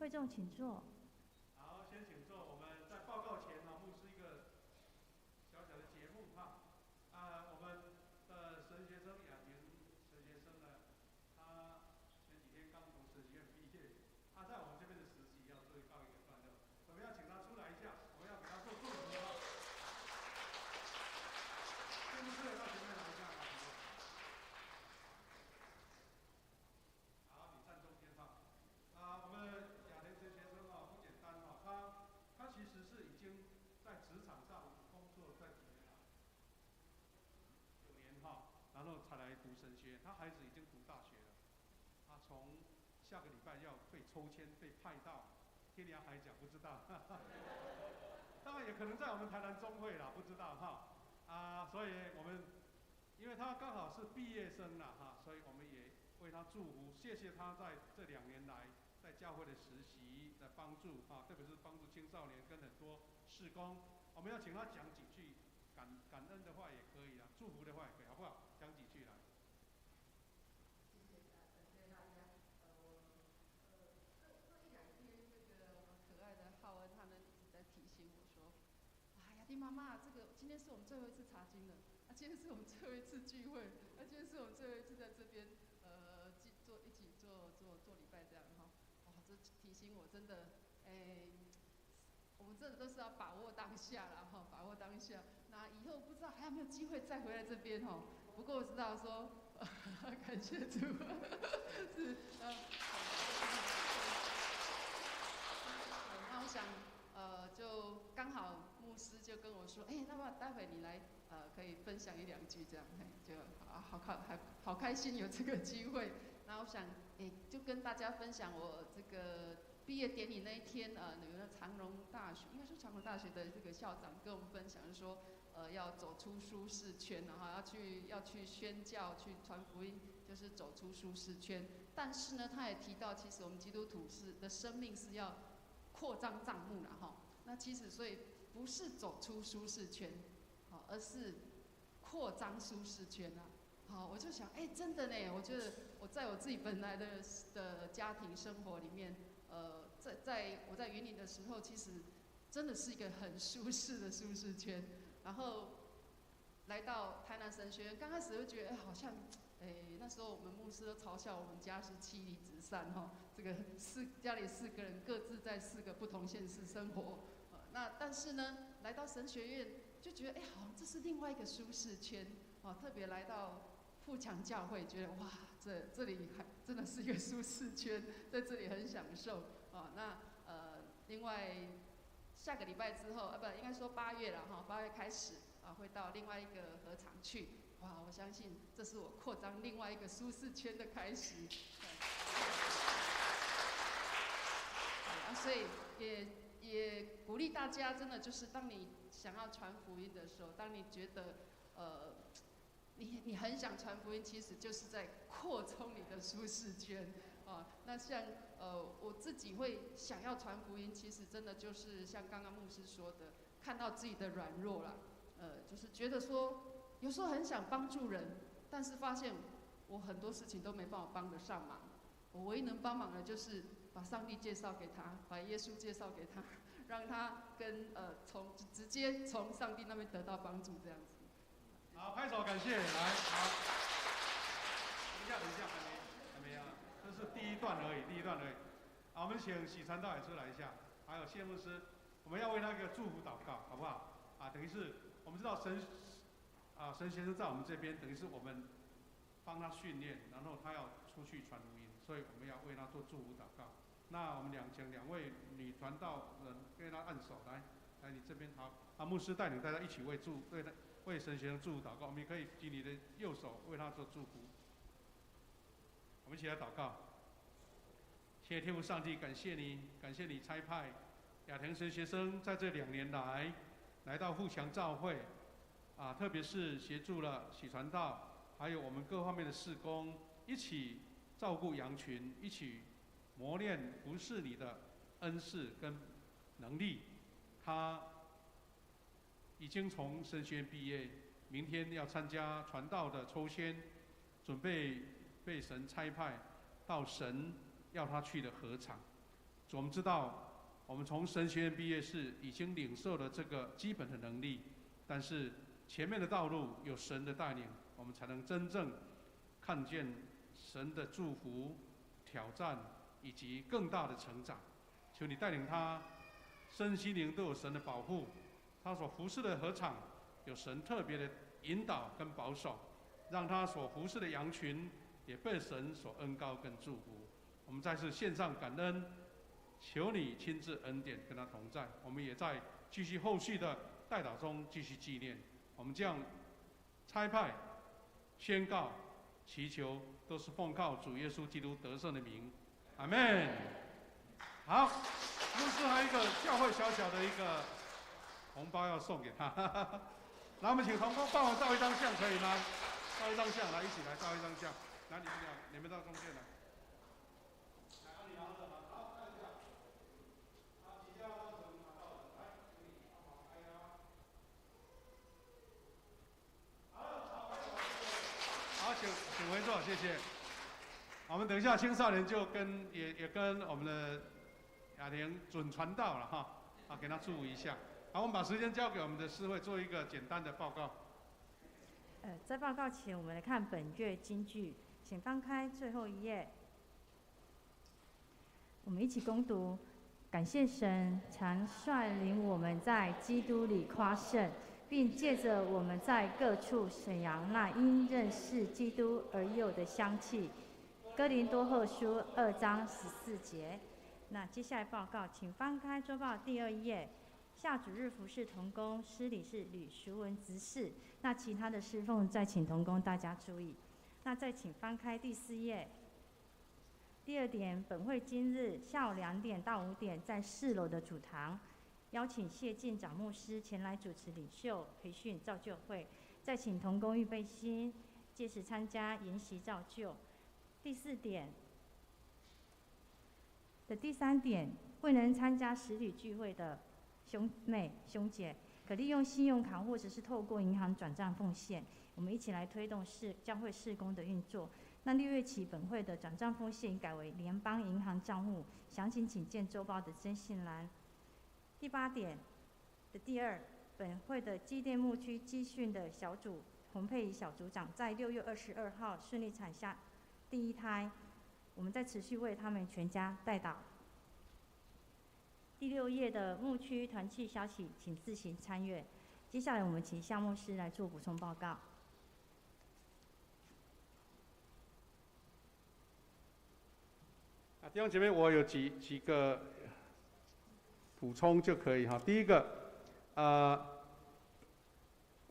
D: 会众请坐。
C: 好，先请坐。我们在报告前呢，牧师一个小小的节目哈。我们的神学生雅婷神学生呢，他前几天刚从神学院毕业，他在我们这边的实习要做告一个段落，我们要请他出来一下，我们要给他做祝福啊。牧师到前面来一下。好，你站中间哈。我们雅婷神学生啊，不简单啊，他其实是已经在职场上工作在几年了，9年哈，然后才来读神学。他孩子已经读大学了，他从下个礼拜要被抽签被派到天涯海角，不知道，当然也可能在我们台南中会啦，不知道哈。所以我们因为他刚好是毕业生啦哈，所以我们也为他祝福，谢谢他在这2年来在教会的实习的帮助啊，特别是帮助青少年跟很多事工。我们要请他讲几句感恩的话也可以啦，祝福的话也可以，好不好？讲几句来。
E: 谢谢大家。这1-2天，这个我们可爱的浩恩他们一直在提醒我说，雅婷妈妈，这个今天是我们最后一次查经了，今天是我们最后一次聚会，今天是我们最后一次在这边一起做礼拜这样哈。这提醒我真的，我们真的都是要把握当下啦哈，把握当下。那以后不知道还有没有机会再回来这边哈。不过我知道说，感谢主，是那我想就刚好牧师就跟我说，那么待会你来可以分享1-2句这样，就好开心有这个机会。那我想就跟大家分享我这个毕业典礼那一天，有个长荣大学，应该是长荣大学的这个校长跟我们分享，就是说要走出舒适圈，然后要去宣教，去传福音，就是走出舒适圈。但是呢，他也提到，其实我们基督徒的生命是要扩张帐幕啦哈。那其实所以不是走出舒适圈，而是扩张舒适圈啊。好，我就想，真的呢，我觉得我在我自己本来的家庭生活里面，我在云林的时候，其实真的是一个很舒适的舒适圈。然后来到台南神学院，刚开始会觉得，好像，那时候我们牧师都嘲笑我们家是妻离子散哈，这个家里4个人各自在4个不同县市生活，那但是呢，来到神学院就觉得，好像这是另外一个舒适圈，特别来到富强教会，觉得哇，这里还真的是一个舒适圈，在这里很享受啊。那另外下个礼拜之后，不，应该说8月了哈，8月开始会到另外一个合场去。哇，我相信这是我扩张另外一个舒适圈的开始。所以也鼓励大家，真的就是当你想要传福音的时候，当你觉得你很想传福音，其实就是在扩充你的舒适圈啊。那像我自己会想要传福音，其实真的就是像刚刚牧师说的，看到自己的软弱啦，就是觉得说有时候很想帮助人，但是发现我很多事情都没办法帮得上忙。我唯一能帮忙的就是把上帝介绍给他，把耶稣介绍给他，让他跟直接从上帝那边得到帮助，这样子。
C: 好，拍手感谢，来，好。等一下，还没啊，这是第一段而已。好，我们请喜传道也出来一下，还有谢牧师，我们要为那个祝福祷告，好不好？等于是我们知道神先生在我们这边，等于是我们帮他训练，然后他要出去传福音，所以我们要为他做祝福祷告。那我们请2位女传道人跟他按手，来，你这边好，牧师带领大家一起为神先生祝福祷告，我们也可以举你的右手为他做祝福。我们一起来祷告。谢谢天父上帝，感谢你差派亚田神学生在这2年来到富强教会，特别是协助了喜传道，还有我们各方面的事工，一起照顾羊群，一起磨练服侍你的恩赐跟能力。他已经从神学院毕业，明天要参加传道的抽签，准备被神差派到神要他去的合场。我们知道，我们从神学院毕业是已经领受了这个基本的能力，但是前面的道路有神的带领，我们才能真正看见神的祝福、挑战以及更大的成长。求你带领他，身心灵都有神的保护。他所服侍的合场有神特别的引导跟保守，让他所服侍的羊群也被神所恩膏跟祝福。我们再次献上感恩，求你亲自恩典跟他同在。我们也在继续后续的代祷中继续纪念。我们这样差派、宣告、祈求，都是奉靠主耶稣基督得胜的名，阿们。好，牧师还有一个教会小小的一个红包要送给他，来，我们请同工帮我照一张相，可以吗？照一张相，来，一起来照一张相。来，你们到中间来。来，你拿着，好，看一下。即将到成拿到的，来，好，开呀。好，请回座，谢谢。我们等一下青少年就也跟我们的雅婷准传道了哈，给他祝福一下。好，我们把时间交给我们的诗会做一个简单的报告。
D: 在报告前，我们来看本月金句，请翻开最后一页。我们一起攻读：感谢神，常率领我们在基督里夸胜，并借着我们在各处显扬那因认识基督而有的香气。哥林多后书2章14节。那接下来报告，请翻开周报第2页。下主日服侍同工，施礼是吕淑文执事。那其他的侍奉再请同工大家注意。那再请翻开第4页。第2点，本会今日下午2点到5点在4楼的主堂，邀请谢进长牧师前来主持领袖培训造就会，再请同工预备心，届时参加研习造就。第4点的第3点，未能参加实体聚会的兄妹兄姐，可利用信用卡或者是透过银行转账奉献，我们一起来推动教会事工的运作。那6月起，本会的转账奉献改为联邦银行账户，详情请见周报的征信栏。第8点的第2，本会的基甸牧区基训的小组洪佩仪小组长在6月22号顺利产下第1胎，我们在持续为他们全家代祷。第6页的牧区团契消息，请自行参阅。接下来我们请夏牧师来做补充报告。
C: 弟兄姐妹，我有几个补充就可以哈。第一个，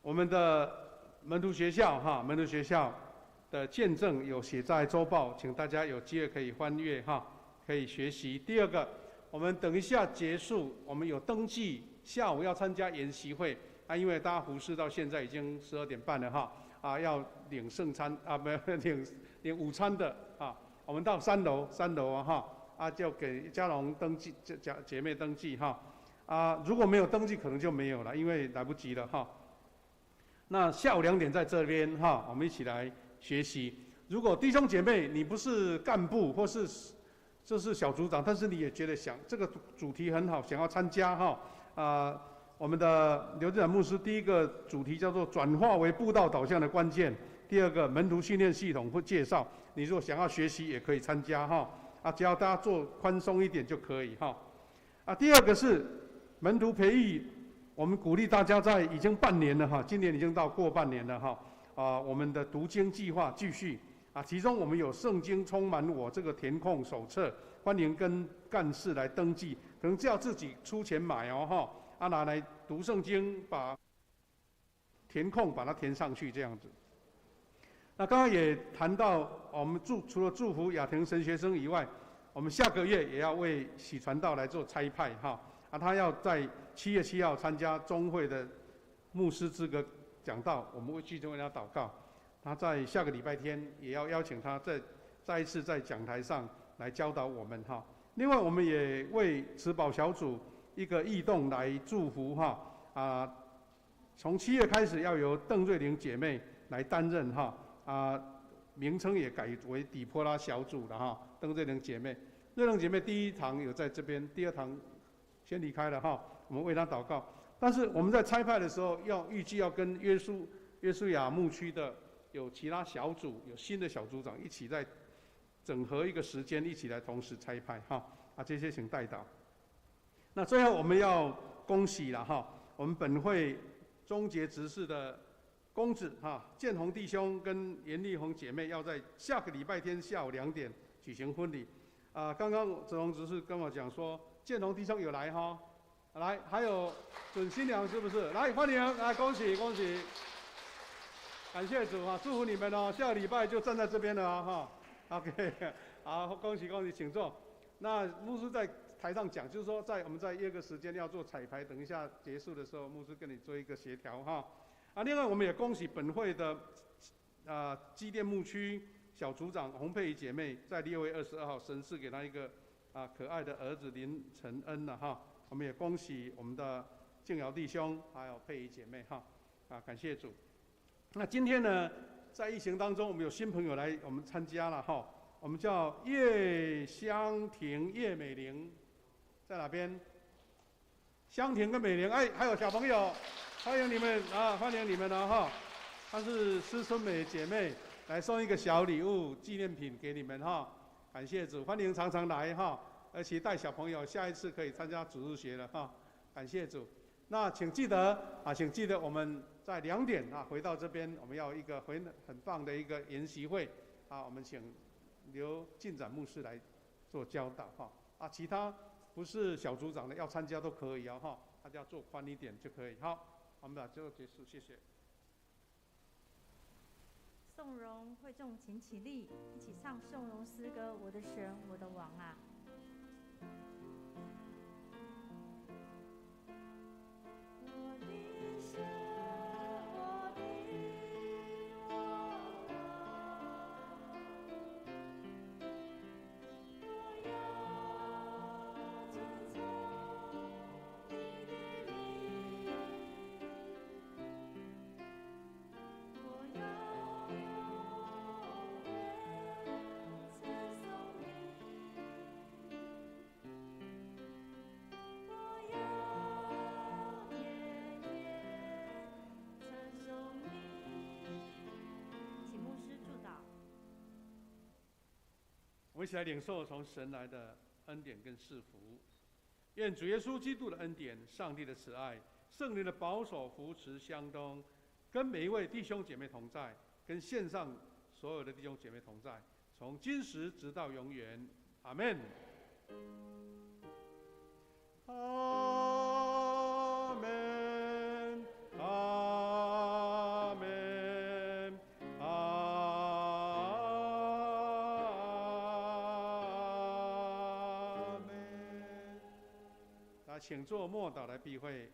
C: 我们的门徒学校哈，门徒学校的见证有写在周报，请大家有机会可以翻阅哈，可以学习。第二个，我们等一下结束，我们有登记，下午要参加研习会因为大家服侍到现在已经12点半了哈，要领圣餐没有领午餐的我们到3楼就给嘉荣登记，姐妹登记如果没有登记可能就没有了，因为来不及了那下午2点在这边我们一起来学习。如果弟兄姐妹你不是干部或是就是小组长，但是你也觉得这个主题很好，想要参加我们的刘志展牧师第一个主题叫做转化为布道导向的关键，第二个门徒训练系统或介绍。你如果想要学习也可以参加只要大家做宽松一点就可以第二个是门徒培育，我们鼓励大家在已经半年了今年已经到过半年了我们的读经计划继续其中我们有圣经充满我这个填空手册，欢迎跟干事来登记，可能就要自己出钱买拿来读圣经，把填空把它填上去这样子。那刚刚也谈到，我们除了祝福雅婷神学生以外，我们下个月也要为喜传道来做差派他要在7月7号参加中会的牧师资格讲道，我们会聚中为他祷告。他在下个礼拜天也要邀请他再一次在讲台上来教导我们另外，我们也为慈宝小组一个异动来祝福从7月开始要由邓瑞玲姐妹来担任名称也改为底波拉小组了邓瑞玲姐妹，瑞玲姐妹第1堂有在这边，第2堂先离开了我们为她祷告。但是我们在差派的时候，预计要跟约书亚牧区的有其他小组，有新的小组长一起在整合一个时间，一起来同时差派这些请代祷。那最后我们要恭喜了我们本会终结执事的公子建宏弟兄跟严丽红姐妹要在下个礼拜天下午2点举行婚礼刚刚子龙执事跟我讲说，建宏弟兄有来来，还有准新娘是不是？来欢迎，来恭喜恭喜，感谢主祝福你们下个礼拜就站在这边了OK， 好，恭喜恭喜，请坐。那牧师在台上讲，就是说我们在约个时间要做彩排，等一下结束的时候，牧师跟你做一个协调另外我们也恭喜本会的基甸牧区小组长洪佩仪姐妹，在6月22号神赐给她一个可爱的儿子林承恩我们也恭喜我们的敬尧弟兄还有佩仪姐妹感谢主。那今天呢，在疫情当中，我们有新朋友来我们参加了我们叫叶香婷、叶美玲，在哪边？香婷跟美玲，还有小朋友。欢迎你们欢迎你们她是施春美姐妹来送一个小礼物纪念品给你们感谢主，欢迎常常来而且带小朋友，下一次可以参加主日学了感谢主。那请记得我们在2点回到这边，我们要一个很棒的一个研习会我们请刘进展牧师来做教导其他不是小组长的要参加都可以大家做宽一点就可以我们把这个结束，谢谢。
D: 颂荣会众请起立，一起唱颂荣诗歌。我的神，我的王啊！我的神，我的王啊！我要遵从你的律，我要永远称颂你。
C: 们一起来领受从神来的恩典跟赐福。愿主耶稣基督的恩典、上帝的慈爱、圣灵的保守、扶持、相通，跟每一位弟兄姐妹同在，跟线上所有的弟兄姐妹同在，从今时直到永远。阿们。阿门。阿门。阿门。请做默祷来避讳。